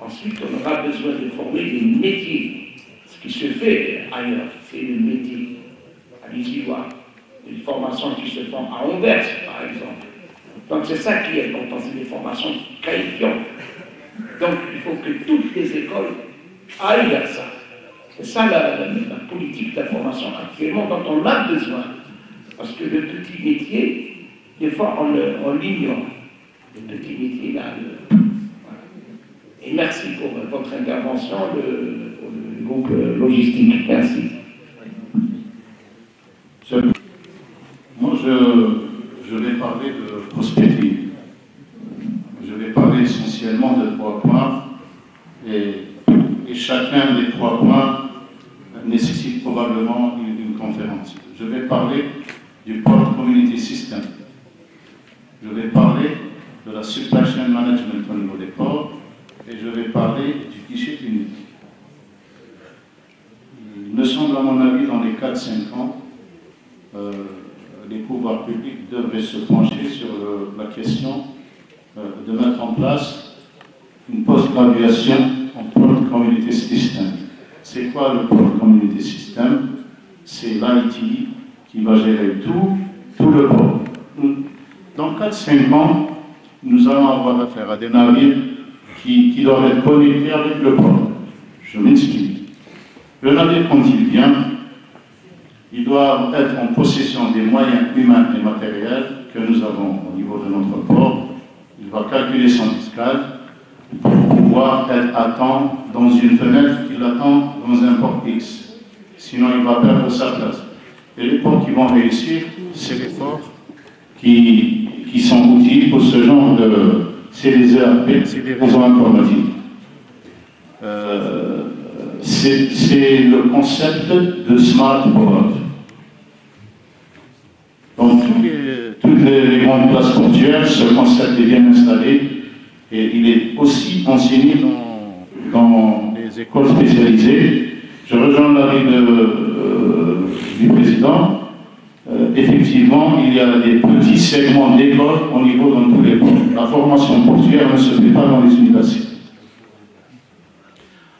Ensuite, on aura besoin de former des métiers. Ce qui se fait ailleurs, c'est le métier. Allez-y voir. Des formations qui se font à Anvers, par exemple. Donc c'est ça qui est important, c'est des formations qualifiantes. Donc il faut que toutes les écoles aillent vers ça. C'est ça la politique de la formation actuellement dont on a besoin. Parce que le petit métier, des fois on l'ignore. Le petit métier là. Voilà. Et merci pour votre intervention, pour le groupe logistique. Merci. Moi, je vais parler de prospective. Je vais parler essentiellement de 3 points et chacun des 3 points nécessite probablement une conférence. Je vais parler du Port Community System. Je vais parler de la Supply Chain Management au niveau des ports et je vais parler du guichet unique. Il me semble, à mon avis, dans les 4-5 ans, les pouvoirs publics devraient se pencher sur la question de mettre en place une post-graduation en Port Community System. C'est quoi le Port Community System? C'est l'IT qui va gérer tout le port. Dans 4-5 ans, nous allons avoir affaire à des navires qui doivent être connectés avec le port. Je m'explique. Le navire, quand il vient, il doit être en possession des moyens humains et matériels que nous avons au niveau de notre port. Il va calculer son escale pour pouvoir être à temps dans une fenêtre qui l'attend dans un port X. Sinon, il va perdre sa place. Et les ports qui vont réussir, c'est les ports qui sont utiles pour ce genre de... C'est les ERP, c'est les réseaux informatiques. C'est le concept de smart port. Dans toutes les grandes places portuaires, ce concept est bien installé. et il est aussi enseigné dans les écoles spécialisées. Je rejoins l'avis du président. Effectivement, il y a des petits segments d'école au niveau dans tous les ports. La formation portuaire ne se fait pas dans les universités.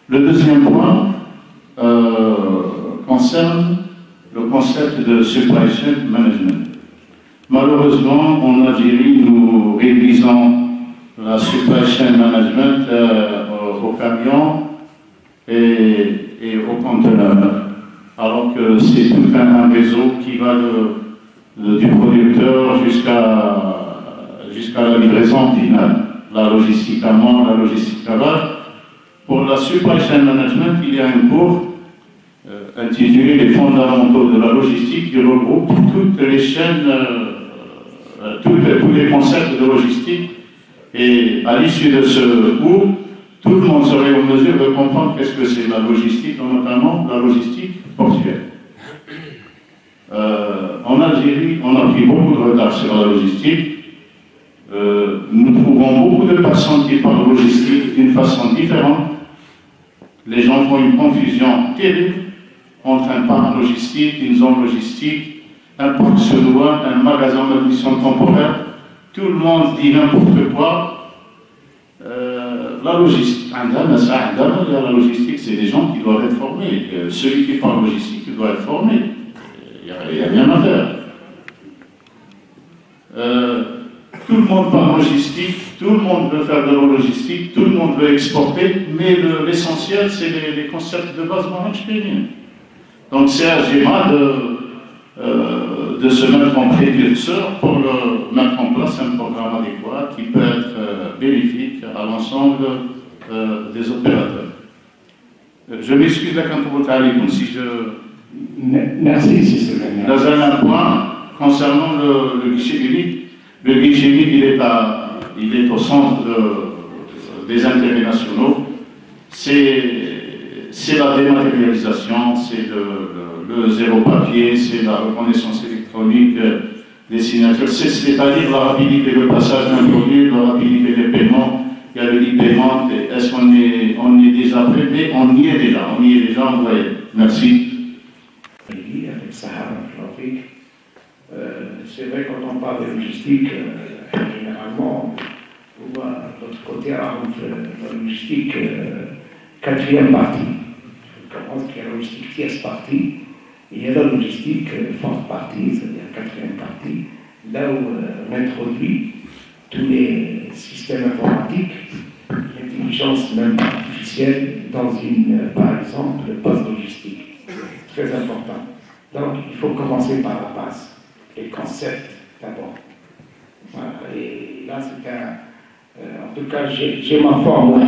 Le deuxième point concerne le concept de supply chain management. Malheureusement, en Algérie, nous réduisons la supply chain management aux camions et aux conteneurs, alors que c'est tout un réseau qui va du producteur jusqu'à la livraison finale, la logistique amont, la logistique aval. Pour la supply chain management, il y a un cours intitulé Les fondamentaux de la logistique qui regroupe toutes les chaînes, tous les concepts de logistique. Et à l'issue de ce cours, tout le monde serait en mesure de comprendre qu'est-ce que c'est la logistique, notamment la logistique portuaire. En Algérie, on a pris beaucoup de retard sur la logistique. Nous trouvons beaucoup de personnes qui parlent logistique d'une façon différente. Les gens font une confusion terrible entre un parc logistique, une zone logistique, un parc sur loi, un magasin de mission temporaire. Tout le monde dit n'importe quoi. La logistique, la logistique, c'est des gens qui doivent être formés. Celui qui parle logistique, il doit être formé. Il n'y a rien à faire. Tout le monde parle logistique, tout le monde veut faire de la logistique, tout le monde veut exporter, mais l'essentiel, c'est les concepts de base managériale. Donc c'est à GEMA de se mettre en précurseur pour mettre en place un programme adéquat qui peut être bénéfique à l'ensemble des opérateurs. Je m'excuse là quand vous allez si je... Merci, si c'est bien. Dans un point concernant le guichet unique. Le guichet unique, il est au centre des intérêts nationaux. C'est la dématérialisation, c'est le zéro papier, c'est la reconnaissance électronique des signatures, c'est-à-dire la rapidité de passage d'un produit, la rapidité des paiements. Il y a le e-paiement. Est-ce qu'on est déjà prêt? Mais on y est déjà, on voit. Merci. Avec Sahara Atlantique. C'est vrai, quand on parle de logistique, généralement, on voit l'autre côté la logistique quatrième partie. On commence qu'il y a la logistique tierce partie, et il y a la logistique forte partie, c'est-à-dire quatrième partie, là où on introduit tous les systèmes informatiques, l'intelligence même artificielle dans par exemple, poste logistique. Très important. Donc, il faut commencer par la base. Les concepts d'abord. Voilà. Et là, c'est en tout cas, j'ai ma forme,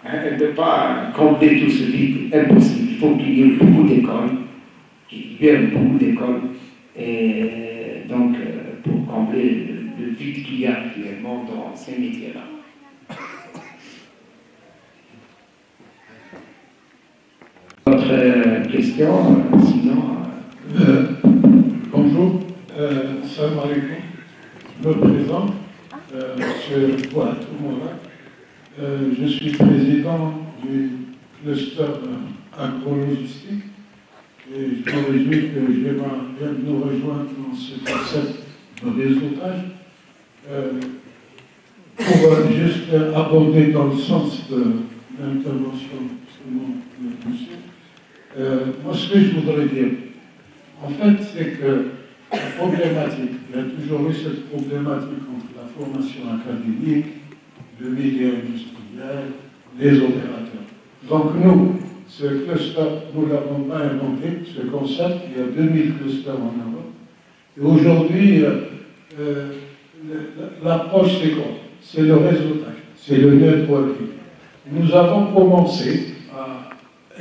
elle ne peut pas combler tout ce vide, impossible. Il faut qu'il y ait beaucoup d'écoles, et donc, pour combler le vide qu'il y a actuellement dans ces métiers-là. Autre question, sinon... Bonjour, salam alaikum. Je me présente, M. Bouat Oumoura. Je suis président du cluster agrologistique et je me réjouis que GEMA vienne nous rejoindre dans ce concept de réseautage. Pour juste aborder dans le sens de l'intervention de monsieur, moi ce que je voudrais dire, en fait, c'est que la problématique, il y a toujours eu cette problématique entre la formation académique, le milieu industriel, les opérateurs. Donc nous, ce cluster, nous ne l'avons pas inventé, ce concept, il y a 2000 clusters en Europe. Et aujourd'hui, l'approche c'est quoi? C'est le réseautage, c'est le networking. Nous avons commencé à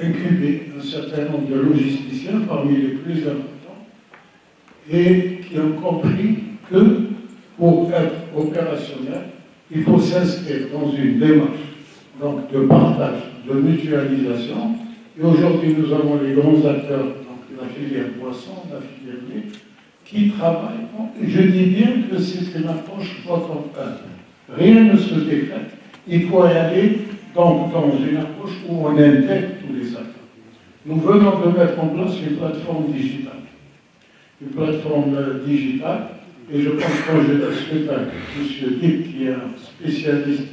incuber un certain nombre de logisticiens parmi les plus importants et qui ont compris que pour être opérationnel, il faut s'inscrire dans une démarche donc, de partage, de mutualisation. Et aujourd'hui, nous avons les grands acteurs, donc la filière poisson, la filière lait, qui travaillent. Je dis bien que c'est une approche bottom-up. Rien ne se décrète. Il faut y aller donc, dans une approche où on intègre tous les acteurs. Nous venons de mettre en place une plateforme digitale. Une plateforme digitale, et je pense que quand je discute avec M. Dick, qui est un spécialiste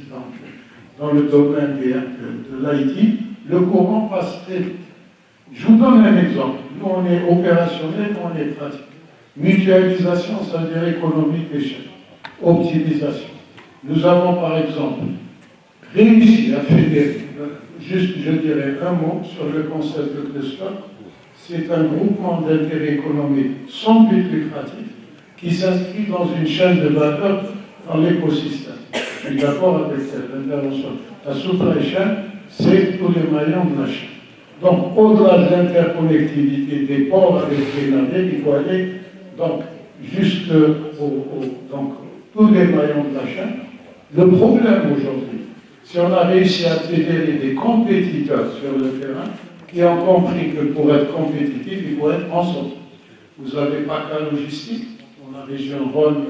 dans le domaine de l'IT, le courant passe très vite. Je vous donne un exemple. Nous, on est opérationnel, on est pratique. Mutualisation, ça veut dire économie d'échelle. Optimisation. Nous avons, par exemple, réussi à fédérer, juste je dirais un mot sur le concept de cluster. C'est un groupement d'intérêt économique sans but lucratif qui s'inscrit dans une chaîne de valeur dans l'écosystème. Je suis d'accord avec cette intervention. La supply chain, c'est tous les maillons de la chaîne. Donc, au-delà de l'interconnectivité des ports avec les navires, il faut aller donc, jusque donc, tous les maillons de la chaîne. Le problème aujourd'hui, si on a réussi à fédérer des compétiteurs sur le terrain qui ont compris que pour être compétitif, il faut être ensemble. Vous avez PACA Logistique, dans la région Rhône,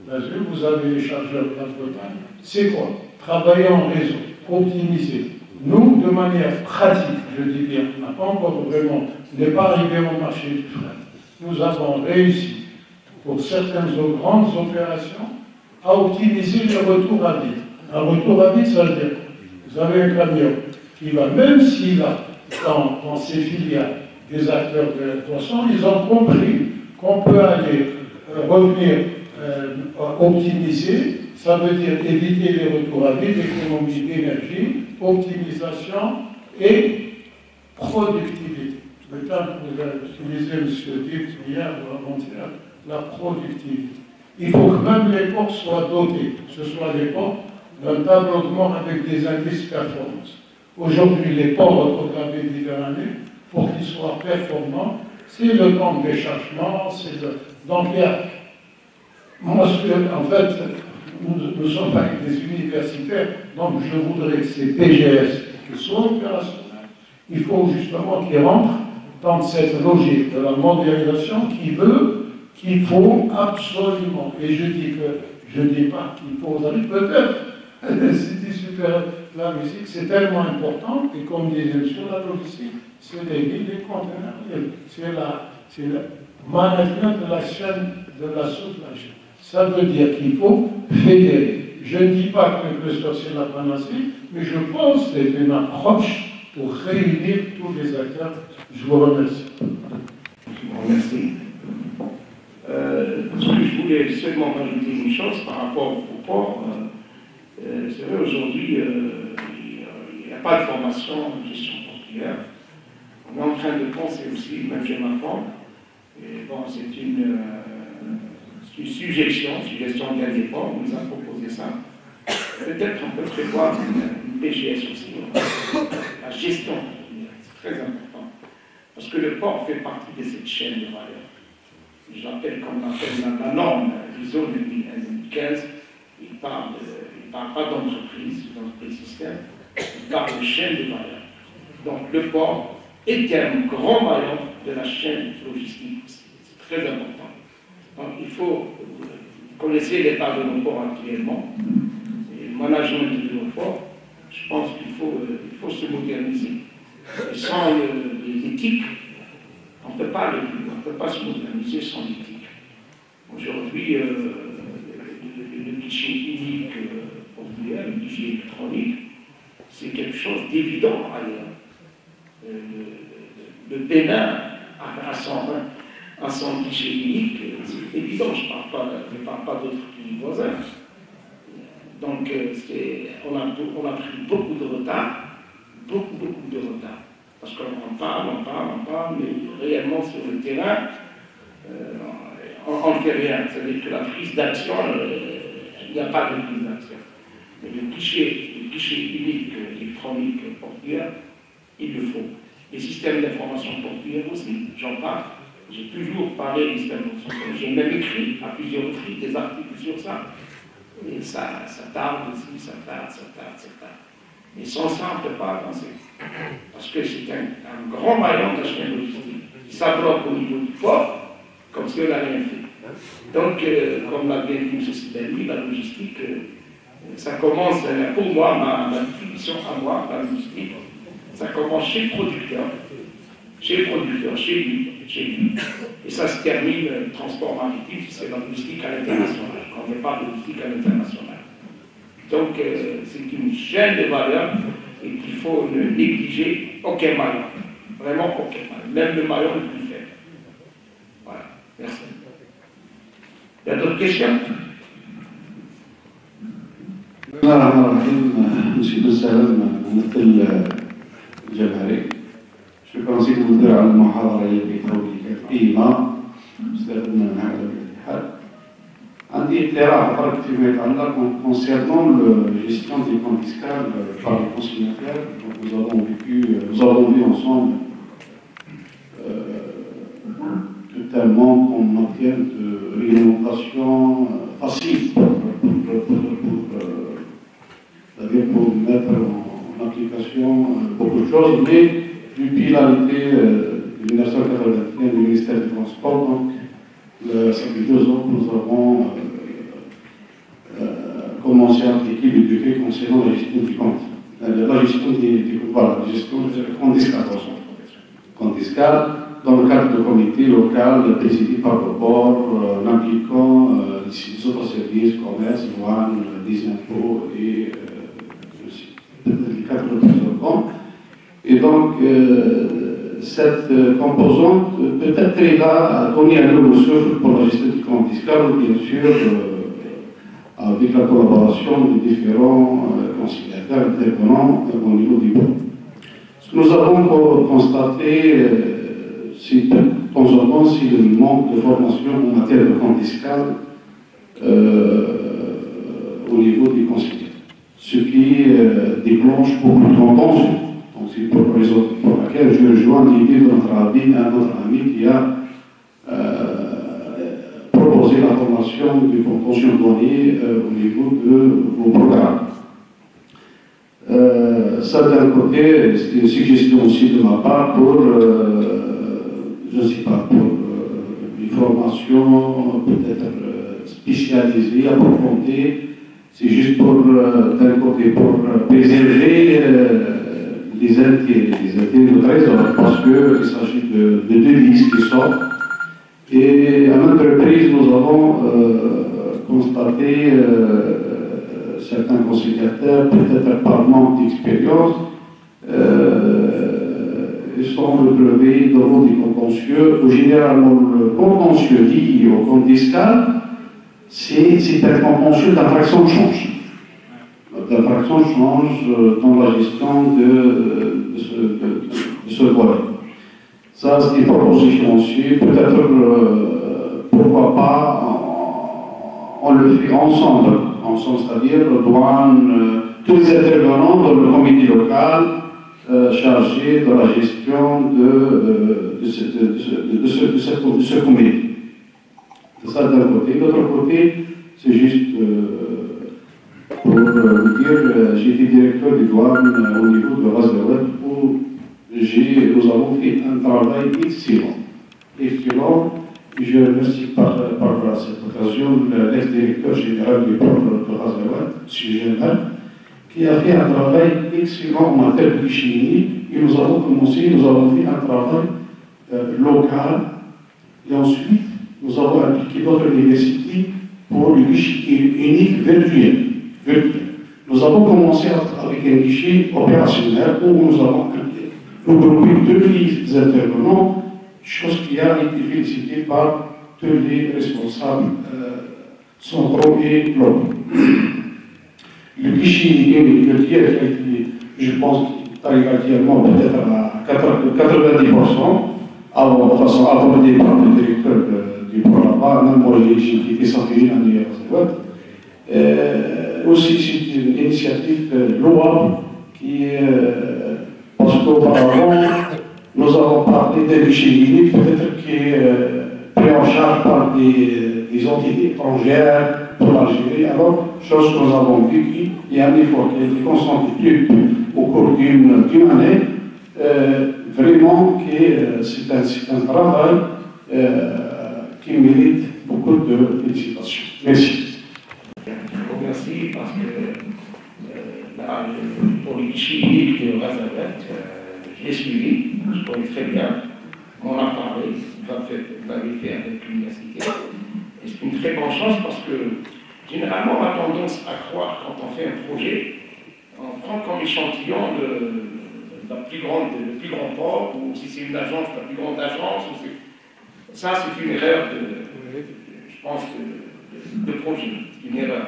l'Azur, vous avez les chargeurs de la Bretagne. C'est quoi? Travailler en réseau, optimiser. Nous, de manière pratique, je dis bien, on n'a pas encore vraiment, n'est pas arrivé au marché du fret. Nous avons réussi, pour certaines grandes opérations, à optimiser le retour à vide. Un retour à vide, ça veut dire, vous avez un camion qui va, même s'il a dans ses filiales des acteurs de la poisson, ils ont compris qu'on peut aller revenir optimiser, ça veut dire éviter les retours à vide, économie d'énergie, optimisation et productivité. Le terme que vous avez utilisé, M. Dick, hier ou avant-hier, la productivité. Il faut que même les ports soient dotés, que ce soit les ports d'un tableau de bord avec des indices performance. Aujourd'hui, les ports de la Méditerranée, pour qu'ils soient performants, c'est le temps de déchargement, donc il y a... Moi, en fait, nous sommes avec des universitaires, donc je voudrais que ces PGS qui soient opérationnels, il faut justement qu'ils rentrent dans cette logique de la mondialisation qui veut qu'il faut absolument, et je dis pas qu'il faut, peut-être, l'Institut supérieur de la musique, c'est tellement important, et comme disait sur la logistique, c'est les villes, les conteneurs, c'est le management de la chaîne de la supply chain. Ça veut dire qu'il faut fédérer. Je ne dis pas que le cluster c'est la panacée, mais je pense que c'est une approche pour réunir tous les acteurs. Je vous remercie. Je vous remercie. Je voulais seulement rajouter une chose par rapport au port. C'est vrai, aujourd'hui, il n'y a pas de formation en gestion portuaire. On est en train de penser aussi, même chez ma forme, et bon, c'est une suggestion d'un des ports, on nous a proposé ça. Peut-être on peut prévoir une PGS aussi, la gestion, c'est très important. Parce que le port fait partie de cette chaîne de valeur. J'appelle comme on appelle la norme ISO 2015, il ne parle pas d'entreprise système, il parle de chaîne de valeur. Donc le port est un grand maillon de la chaîne logistique, c'est très important. Donc il faut, vous connaissez l'état de nos ports actuellement, et le management de nos ports, je pense qu'il faut se moderniser. Et sans l'éthique, on ne peut pas se moderniser sans l'éthique. Aujourd'hui, le guichet unique portuaire, le guichet électronique, c'est quelque chose d'évident ailleurs. Le Bénin à son guichet unique, c'est évident, je ne parle pas d'autres pays voisins. Donc, on a pris beaucoup de retard, beaucoup de retard. Parce qu'on parle, mais réellement sur le terrain, on ne fait rien. C'est-à-dire que la prise d'action, il n'y a pas de prise d'action. Mais le guichet unique électronique portuaire, il le faut. Les systèmes d'information portuaire aussi, j'en parle. J'ai toujours parlé des systèmes d'information. J'ai même écrit à plusieurs reprises des articles sur ça. Et ça tarde aussi, ça tarde. Mais sans ça, on ne peut pas avancer. Parce que c'est un grand maillon de la chaîne logistique. Ça bloque au niveau du port, comme si on n'a rien fait. Donc, comme l'a bien dit M. Sibeli, la logistique, Ça commence, pour moi, ma définition à moi, la logistique, ça commence chez le producteur, chez lui. Et ça se termine, le transport maritime, c'est la logistique à l'international, quand on n'est pas de logistique à l'international. Donc, c'est une chaîne de valeur et qu'il faut ne négliger aucun maillon. Vraiment aucun maillon. Même le maillon le plus faible. Voilà. Merci. Il y a d'autres questions? Monsieur Salam, مثل الجماهير شكرا سيدي المدير على المحاضرة اللي كانت قيمة استفدنا من هذا الاتحاد. عندي اقتراح برك فيما يتعلق concernant la gestion des comptes fiscaux par les consommateurs. Nous avons vu ensemble totalement en matière de réglementation facile c'est-à-dire pour mettre en application beaucoup de choses, mais depuis l'arrêté de 1981 du ministère des Transports, donc ça fait 2 ans que nous avons commencé à appliquer le décret concernant la gestion du compte. La gestion la gestion du compte fiscal, dans le cadre de comité local présidé par le bord, impliquant les autres services, commerce, douane, des impôts et les 4 représentants. Et donc, cette composante, peut-être elle va donner un nouveau souffle pour la gestion du compte fiscal, bien sûr, avec la collaboration des différents conciliateurs intervenants au niveau du board. Ce que nous avons constaté, c'est de temps en temps, c'est le manque de formation en matière de compte fiscal au niveau des conciliateurs. Ce qui déclenche beaucoup de tensions. Donc c'est pour laquelle je rejoins l'idée de notre ami qui a proposé la formation du contentieux douanier au niveau de vos programmes. Ça d'un côté, c'est une suggestion aussi de ma part pour, je ne sais pas, pour une formation peut-être spécialisée, approfondie. C'est juste pour, d'un côté, pour préserver les intérêts du trésor, parce qu'il s'agit de devises qui sortent. Et à maintes reprises, nous avons constaté certains conciliateurs, peut-être par manque d'expérience, ils sont retrouvés devant des contentieux, où généralement le contentieux lié au compte fiscal, c'est un contentieux d'infraction de change. D'infraction de change dans la gestion de ce volet. Ça, c'est une proposition aussi. Peut-être, pourquoi pas, on le fait ensemble, c'est-à-dire douane, tous les intervenants dans le comité local chargé de la gestion de ce comité. C'est ça d'un côté. De l'autre côté, c'est juste pour vous dire, j'ai été directeur des douanes au niveau de Razawet où nous avons fait un travail excellent. Excellent. Je remercie par cette occasion l'ex-directeur général du port de Razawet, M. Général, qui a fait un travail excellent en matière de chimie. Et nous avons fait un travail local. Et ensuite, nous avons appliqué notre université pour le guichet unique virtuel. Nous avons commencé avec un guichet opérationnel où nous avons regroupé 2 intervenants, chose qui a été félicitée par tous les responsables centraux et locaux. Le guichet unique virtuel a été, je pense, arrive actuellement peut-être à 90%, avant le départ du directeur du programme, même moi j'ai été sorti en université. Aussi, c'est une initiative louable qui est. Parce qu'auparavant, nous avons parlé d'un guichet unique, peut-être qui est pris en charge par des entités étrangères pour la gérer. Alors, chose que nous avons vécue, il y a un effort qui a été consenti au cours d'une année. Vraiment, c'est un travail qui mérite beaucoup de félicitations. Merci. Je vous remercie parce que pour les chimiques de Razabet, je l'ai suivi, je connais très bien, on en a parlé, vous l'avez fait avec l'université. Et c'est une très bonne chance parce que généralement on a tendance à croire quand on fait un projet, on prend comme échantillon le plus grand port, ou si c'est une agence, la plus grande agence. Ça, c'est une erreur je pense, de projet. C'est une erreur.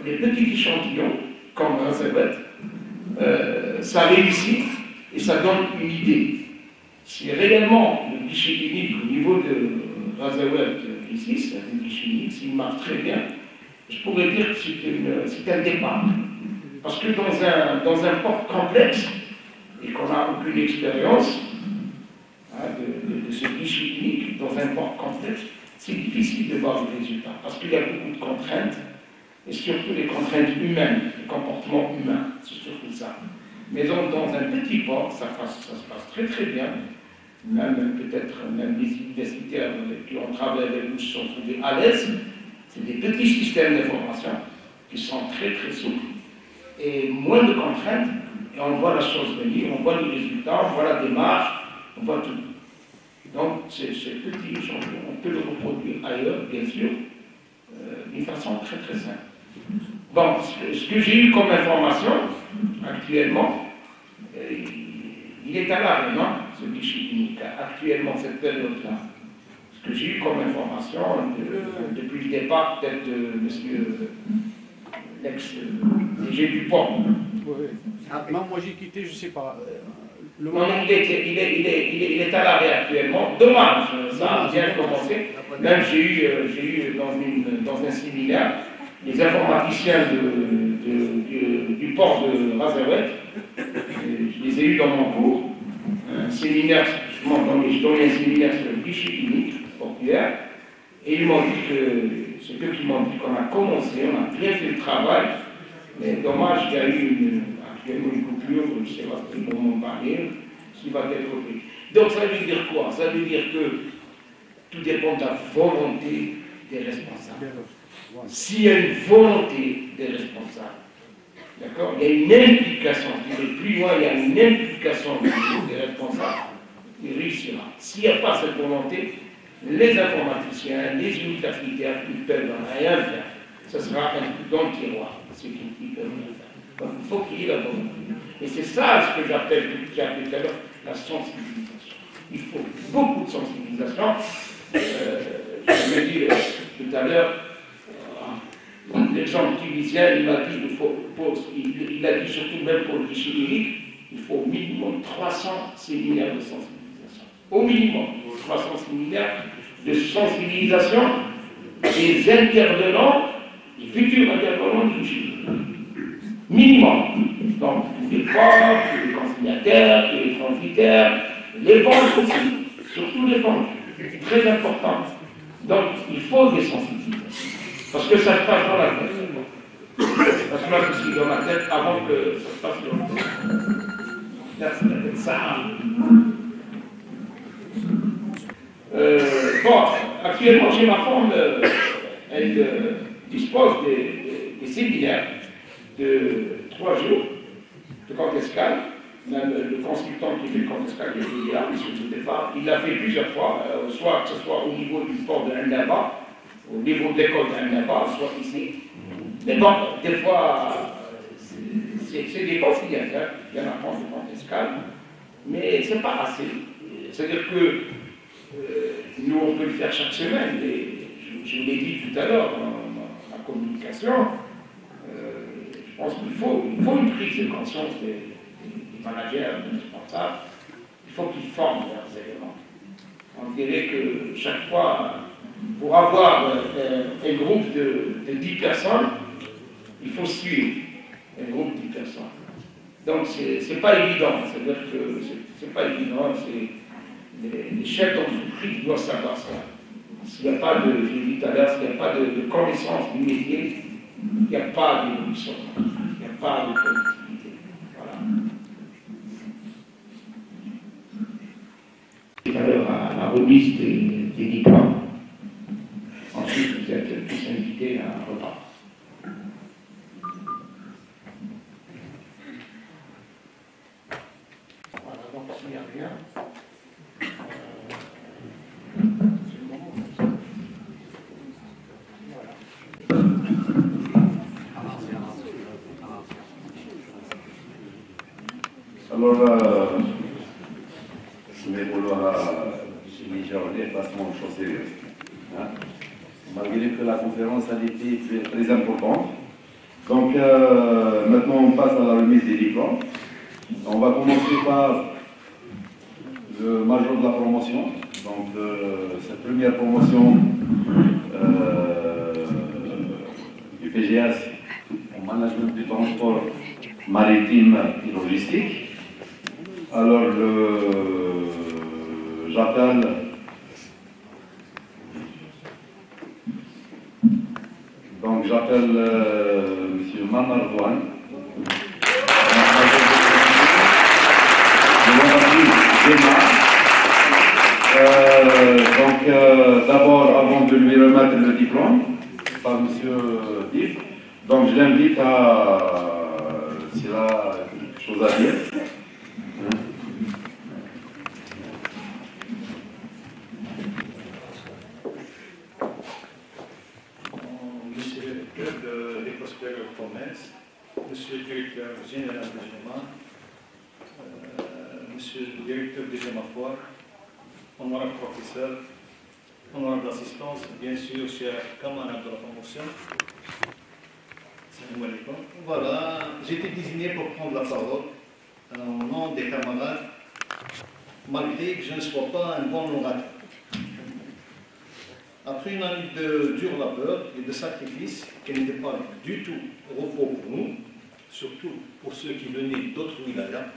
Les petits échantillons, comme Razabet, ça réussit et ça donne une idée. Si réellement le guichet unique au niveau de Razabet ici, c'est un guichet unique, s'il marche très bien, je pourrais dire que c'est un départ. Parce que dans un port complexe, et qu'on n'a aucune expérience de ce guichet unique, dans un port complexe, c'est difficile de voir les résultats. Parce qu'il y a beaucoup de contraintes, et surtout les contraintes humaines, le comportement humain, c'est surtout ça. Mais dans un petit port, ça se passe très très bien. Peut-être même les universitaires qui ont travaillé avec nous se sont trouvés à l'aise. C'est des petits systèmes d'information qui sont très très souples et moins de contraintes, et on voit la chose venir, on voit les résultats, on voit la démarche, on voit tout. Donc, ce petit échantillon, on peut le reproduire ailleurs, bien sûr, d'une façon très très simple. Bon, ce que j'ai eu comme information, actuellement, il est à l'arrêt, non, ce guichet unique, actuellement, cette période-là. Ce que j'ai eu comme information, depuis le départ, peut-être de monsieur l'ex-DG du port. Moi j'ai quitté, je ne sais pas. Non, il est à l'arrêt actuellement. Dommage, ça a bien commencé. Même j'ai eu dans un séminaire les informaticiens du port de Razabet. Je les ai eus dans mon cours. Un séminaire, je donnais un séminaire sur le guichet unique portuaire. Et ils m'ont dit que c'est eux qui m'ont dit qu'on a commencé, on a bien fait le travail. Mais dommage, il y a eu actuellement une coupure, je ne sais pas comment parler, qui va être repris. Donc ça veut dire quoi? Ça veut dire que tout dépend de la volonté des responsables. S'il y a une volonté des responsables, d'accord, il y a une implication, je dirais plus loin, il y a une implication des responsables, il réussira. S'il n'y a pas cette volonté, les informaticiens, les universitaires, ils ne peuvent rien faire. Ce sera un coup dans le tiroir, ceux qui ne peuvent rien faire. Donc il faut qu'il y ait la volonté. Et c'est ça ce que j'appelle, tout à l'heure, la sensibilisation. Il faut beaucoup de sensibilisation. Je me dis tout à l'heure, l'exemple tunisien, il a dit surtout même pour le guichet unique, il faut au minimum 300 séminaires de sensibilisation. Au minimum 300 séminaires de sensibilisation des intervenants, des futurs intervenants du guichet unique. Minimum. Donc, tous les ports, tous les conciliataires, tous les transitaires, les banques aussi, surtout les banques. C'est très important. Donc, il faut des sensibilisations. Parce que ça se passe dans la tête. Ça se passe aussi dans la tête avant que ça se passe dans la tête. Là, c'est la tête ça. Bon, actuellement, chez ma femme, elle dispose des séminaires de 3 jours de camp escale. Même le consultant qui fait le camp escale, il est là, M. Départ, il l'a fait plusieurs fois, soit que ce soit au niveau du port de Ndaba, au niveau de l'école de Ndaba, soit ici. Mais bon, des fois, c'est des conciliateurs, il y en a pas de camp escale, mais c'est pas assez. C'est-à-dire que nous, on peut le faire chaque semaine, et je vous l'ai dit tout à l'heure dans la communication. Je pense qu'il faut une prise de conscience des managers, des responsables. Il faut qu'ils forment leurs éléments. On dirait que chaque fois, pour avoir un groupe de 10 personnes, il faut suivre un groupe de 10 personnes. Donc, c'est pas évident. C'est-à-dire que c'est pas évident. Les chefs d'entreprise doivent savoir ça. S'il n'y a pas de, je l'ai dit tout à l'heure, s'il n'y a pas de connaissance du métier, il n'y a pas d'évolution, il n'y a pas de productivité. Voilà. Tout à l'heure, à la remise des diplômes. Ensuite, vous êtes tous invités à un repas. Alors, je vais vouloir Niger passe mon chose sérieuse. Hein? Malgré que la conférence a été très importante. Donc, maintenant, on passe à la remise des diplômes. On va commencer par le major de la promotion. Donc, cette première promotion du PGS au management du transport maritime et logistique. Alors, j'appelle M. Mamar Douane. D'abord, avant de lui remettre le diplôme par M. Diff, donc je l'invite s'il a quelque chose à dire. Monsieur le directeur de l'École supérieure de commerce, Monsieur le directeur général de GEMA, Monsieur le directeur de GEMAFOR, honorable professeur, honorable assistance, bien sûr, chers camarades de la promotion. Voilà, j'ai été désigné pour prendre la parole au nom des camarades, malgré que je ne sois pas un bon orateur. Après une année de dur labeur et de sacrifice qui n'était pas du tout repos pour nous, surtout pour ceux qui venaient d'autres wilayas,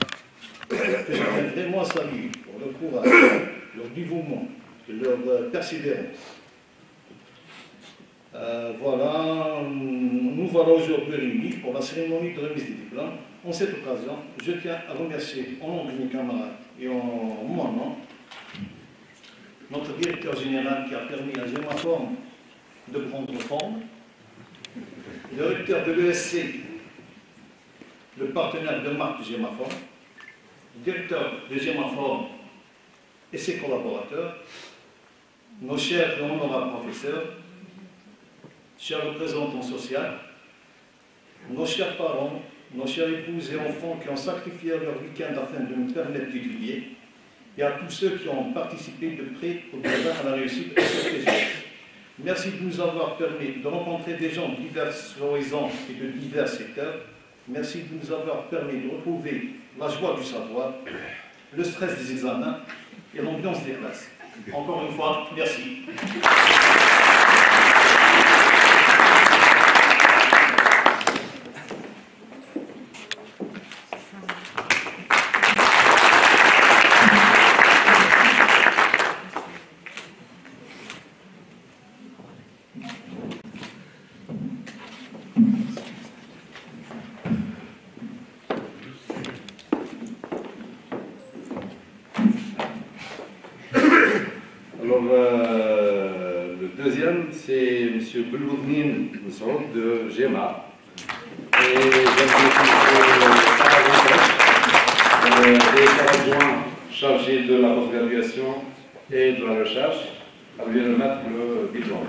que j'aimerais vraiment saluer pour leur courage, leur dévouement et leur persévérance. Voilà, nous voilà aujourd'hui réunis pour la cérémonie de remise des diplômes. En cette occasion, je tiens à remercier au nom de mes camarades et en mon nom, notre directeur général qui a permis à GEMAFOR de prendre forme, le recteur de l'ESC, le partenaire de marque de GEMAFOR, le directeur de GEMAFOR et ses collaborateurs, nos chers et honorables professeurs, chers représentants sociaux, nos chers parents, nos chères épouses et enfants qui ont sacrifié leur week-end afin de nous permettre d'étudier, et à tous ceux qui ont participé de près au travail à la réussite de ce PGS. Merci de nous avoir permis de rencontrer des gens de divers horizons et de divers secteurs. Merci de nous avoir permis de retrouver la joie du savoir, le stress des examens et l'ambiance des classes. Encore une fois, merci. Le deuxième, c'est M. Bouloudnine Moussoud de GEMA. Et des adjoints chargés de la post-graduation et de la recherche à lui remettre le diplôme.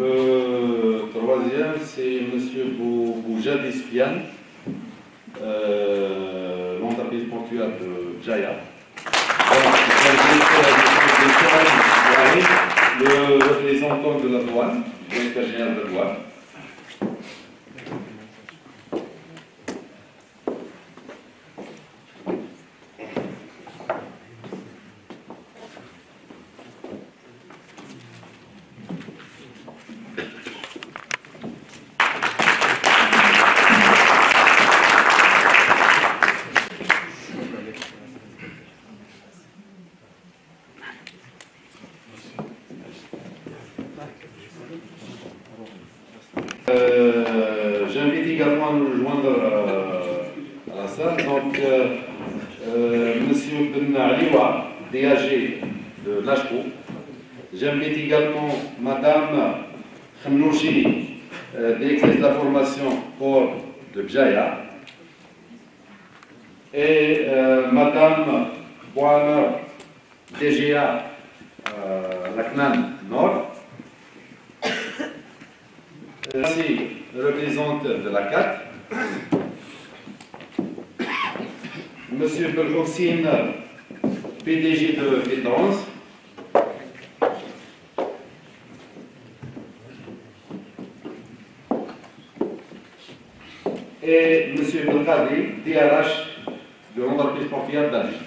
Le troisième, c'est M. Boujadis Fian, l'entreprise portuaire de Jaya. Le représentant de la douane, le directeur général de la douane. J'invite également à nous rejoindre à la salle. Donc, M. Ben Aliwa, DAG de l'AJPO. J'invite également Mme Khamnouchi, directrice de la formation corps de Bjaya, et Madame Boaner, DGA la CNAN Nord, ainsi représentante de la CAT, Monsieur Belhoussine, PDG de Fédérance, et Monsieur Belkadri, DRH de l'entreprise portuaire d'Alger.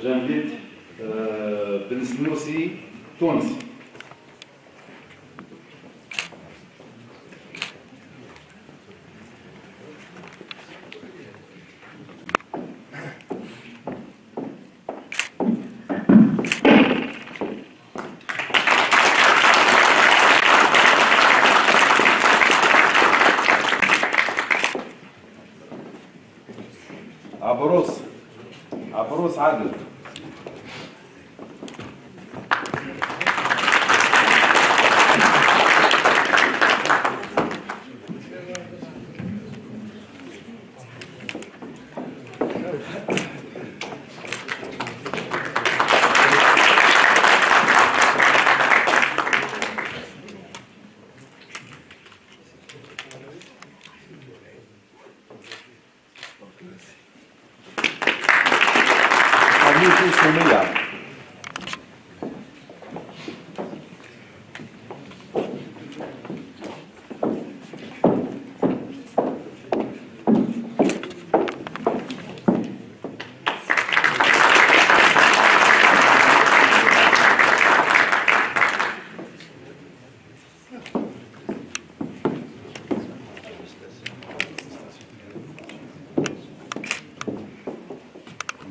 J'invite Ben Snoussi, Tunis. عبروس عادل.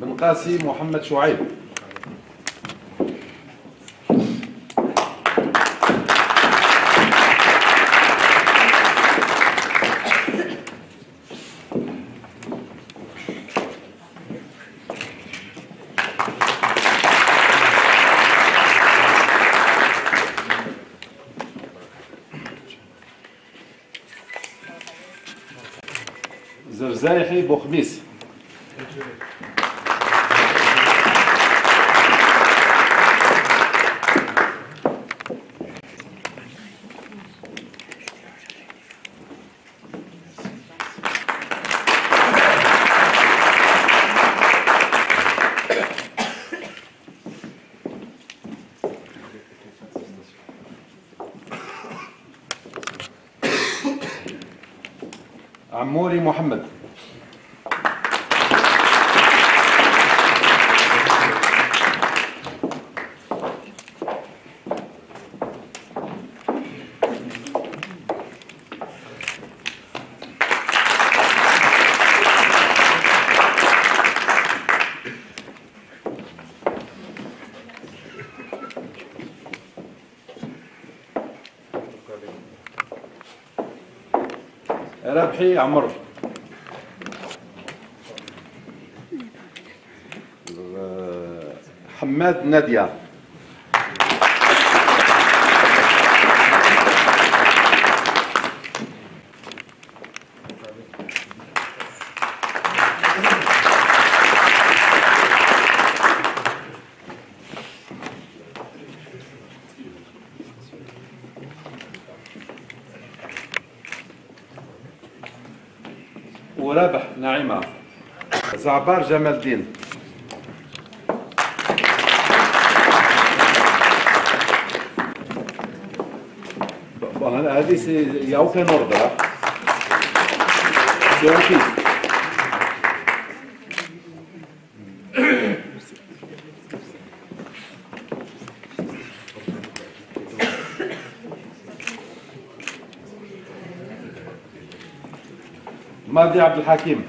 بن قاسي محمد شعيب. زرزايحي بوخميس. عموري محمد. ربحي عمر. حماد نادية. ورابح نعيمة. زعبار جمال الدين. هذه سي اوكن اوردر. سي اوكي. مهدي عبد الحكيم.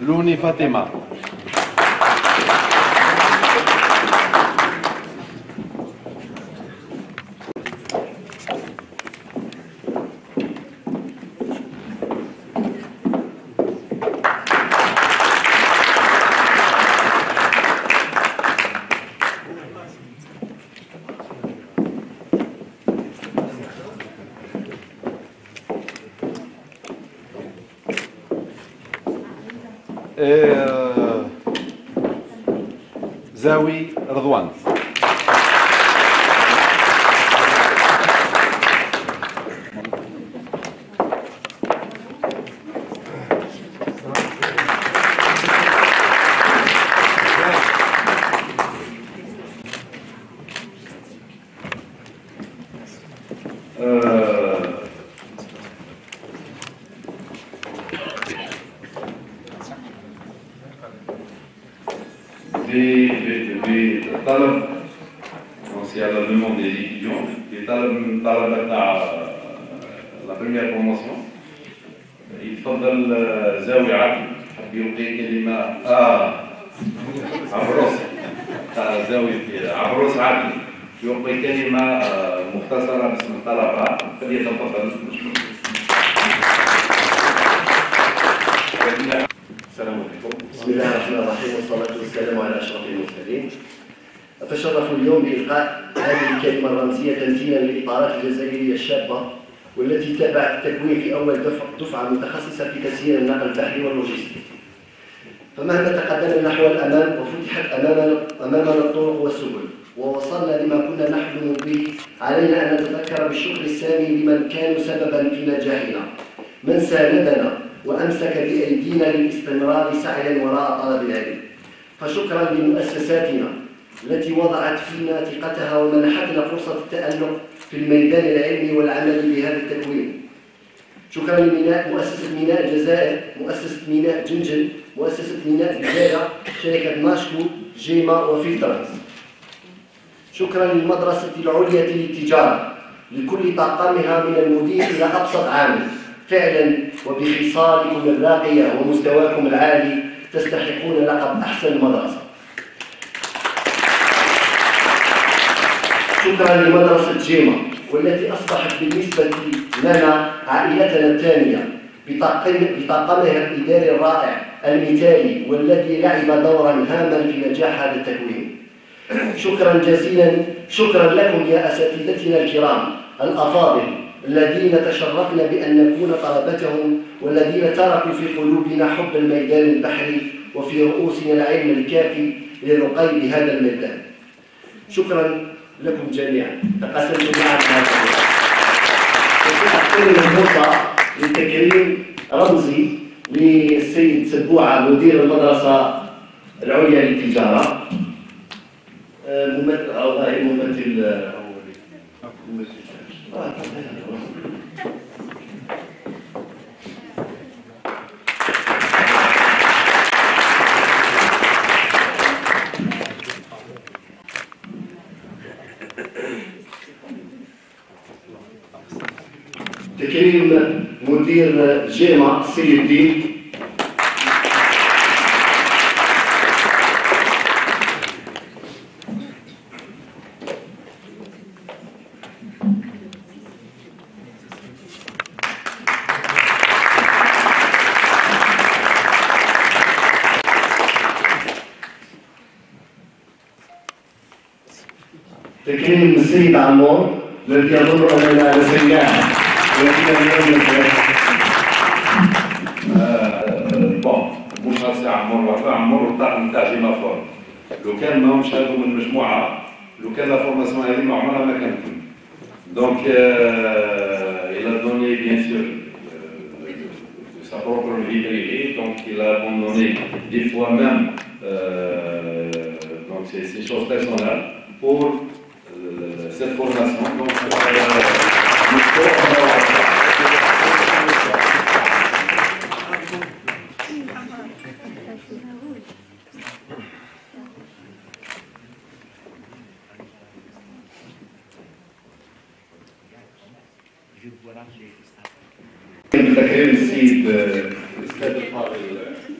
لوني فاطمة. زاوي رضوان. طلب c'est à la demande des étudiants qui طلب la première promotion يتفضل زاوي عبد حب يلقي كلمة عبروس زاوية عبروس عبد يلقي كلمة مختصرة باسم الطلبة فليتفضل. السلام عليكم. بسم الله الرحمن الرحيم والصلاة والسلام على أشرف المرسلين. أتشرف اليوم بإلقاء هذه الكلمة الرمزية تمثيلا للإطارات الجزائرية الشابة والتي تابعت التكوين في أول دفعة متخصصة في تسيير النقل البحري واللوجستي. فمهما تقدمنا نحو الأمام وفتحت أمامنا الطرق والسبل ووصلنا لما كنا نحلم به، علينا أن نتذكر بالشكر السامي لمن كانوا سببا في نجاحنا، من ساندنا وأمسك بأيدينا للاستمرار سعيا وراء طلب العلم. فشكرا لمؤسساتنا التي وضعت فينا ثقتها ومنحتنا فرصة التألق في الميدان العلمي والعمل بهذا التكوين. شكرا لمؤسسة ميناء الجزائر، مؤسسة ميناء جنجل، مؤسسة ميناء الجزائر، شركة ماشكو، جيما وفيلترانس. شكرا للمدرسة العليا للتجارة لكل طاقمها من المدير إلى أبسط عامل. فعلا وبخصالكم الراقية ومستواكم العالي تستحقون لقب أحسن مدرسة. شكرا لمدرسة جيما والتي أصبحت بالنسبة لنا عائلتنا الثانية بطاقمها الإداري الرائع المثالي والذي لعب دورا هاما في نجاح هذا التكوين. شكرا جزيلا، شكرا لكم يا أساتذتنا الكرام الأفاضل الذين تشرفنا بأن نكون طلبتهم والذين تركوا في قلوبنا حب الميدان البحري وفي رؤوسنا العلم الكافي للرقي بهذا الميدان. شكرا لكم جميعا. تقاسمتم معنا هذا الفرصة لتكريم رمزي للسيد سبوعة مدير المدرسة العليا للتجارة، ممثل تكريم مدير جيما سي الدين، تكريم السيد عمور الذي يظن اننا نسيناه بون مش غاسي عمور والطاقم نتاع جيما فور لو كان ماهمش هادو من المجموعه، لو كان لا فورماسيون هذه ما عمرها ما كانت. دونك il a donné bien sûr sa propre vie privée, donc il a abandonné des fois même donc c'est chose personnelle pour cette formation. Donc, تكريم السيد الاستاذ الفاضل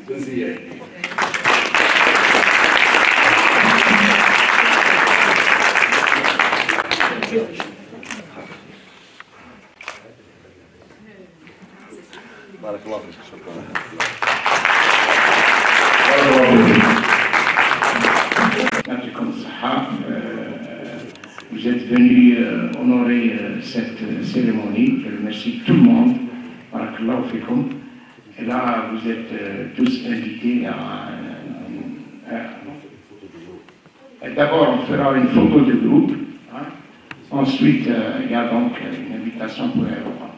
بن زياد. بارك الله فيك. شكرا. Vous êtes venus honorer cette cérémonie. Je remercie tout le monde. Barakallahu fikum. Et là, vous êtes tous invités à... D'abord, on fera une photo de groupe. Hein. Ensuite, il y a donc une invitation pour un repas.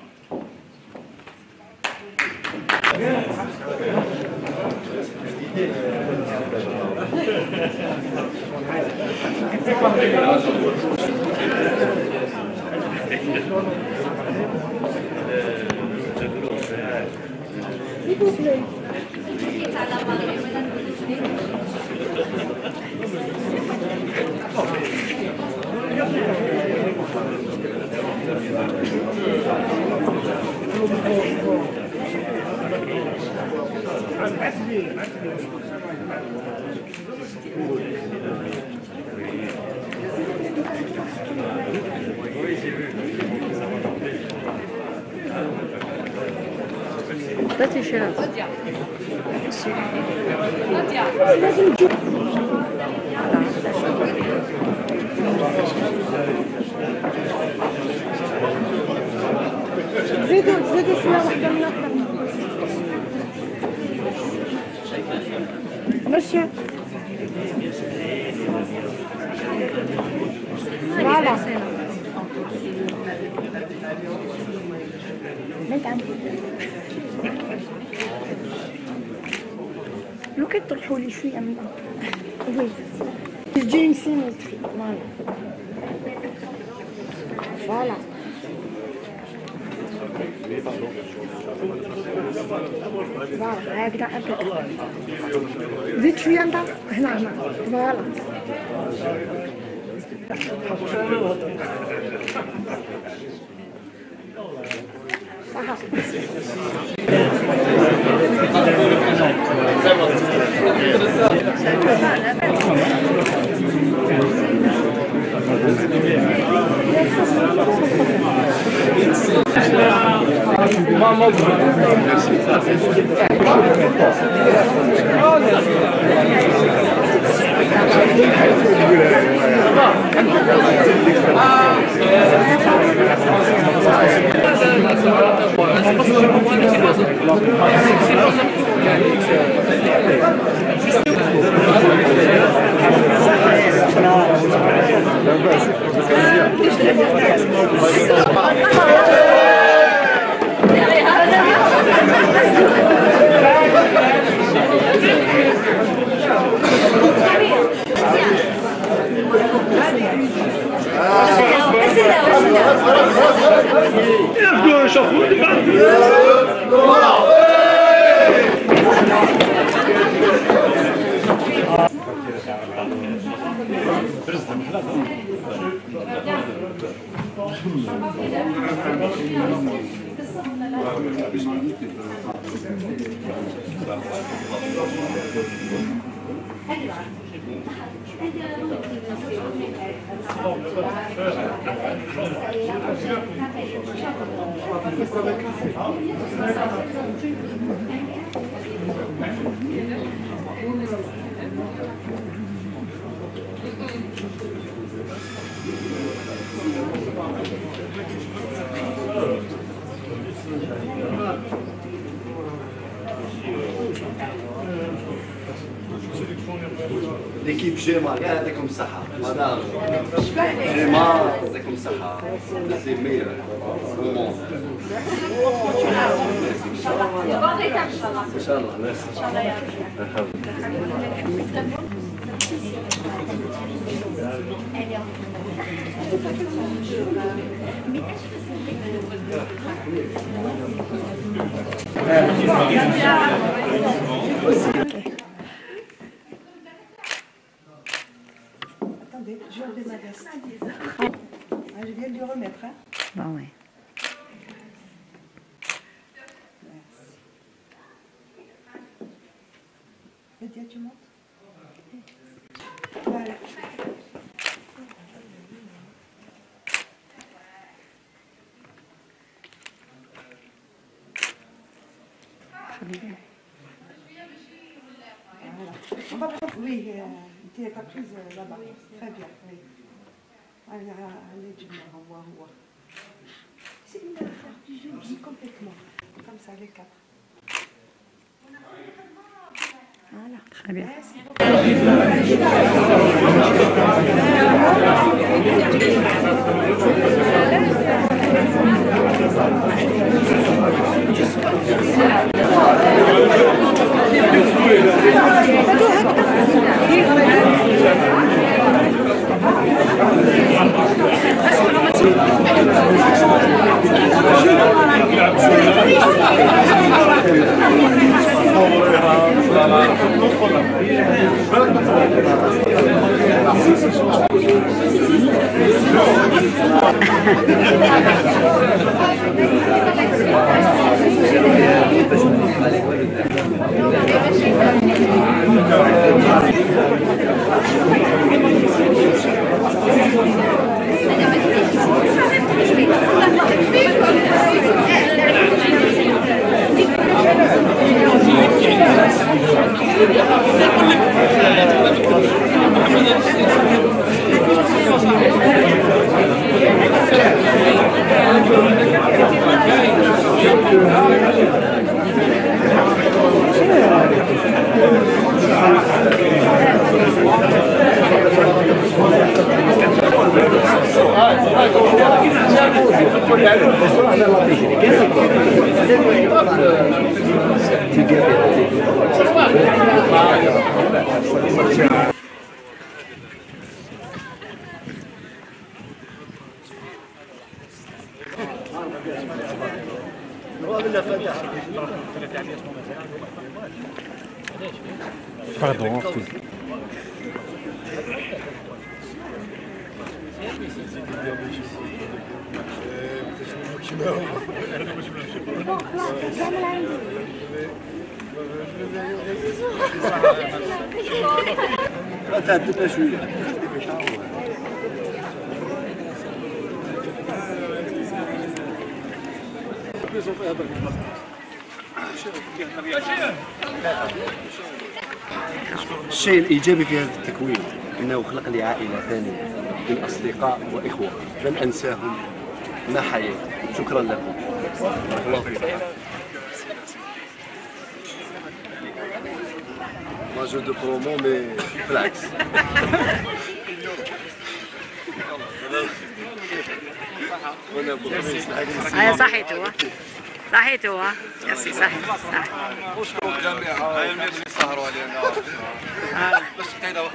زيدوا شوية واحدة من أكثر. Monsieur. Voilà. لو كتطرحوا لي شوية من وي الجيم سيمتري فوالا فوالا هكذا أبدا زيد شوية انت هنا فوالا l'équipe Géma, يعطيكم الصحة. مدام جيما يعطيكم الصحة. C'est meilleur au monde. إن شاء الله. merci. Attendez, je vais enlever ma veste. Ah, je viens de lui remettre. Hein. Bon, oui. Lydia, tu montes. Voilà. On va prendre, oui, tu n'es pas prise là-bas. Très bien, oui. Allez, tu me renvoies, on voit. C'est une affaire du jeu, complètement. Comme ça, les quatre. Voilà, très bien. Pardon. الشيء الإيجابي في هذا التكوين أنه خلق لي عائلة ثانية من أصدقاء وإخوة لن أنساهم ما حياتي. شكرا لكم. بارك الله فيك. Moi je de promo mais بالعكس. صحيت هو صحيت هو ياسي صحيت صحيت. نشكروا الجميع هاي الميت اللي سهروا علينا باش لقينا وقت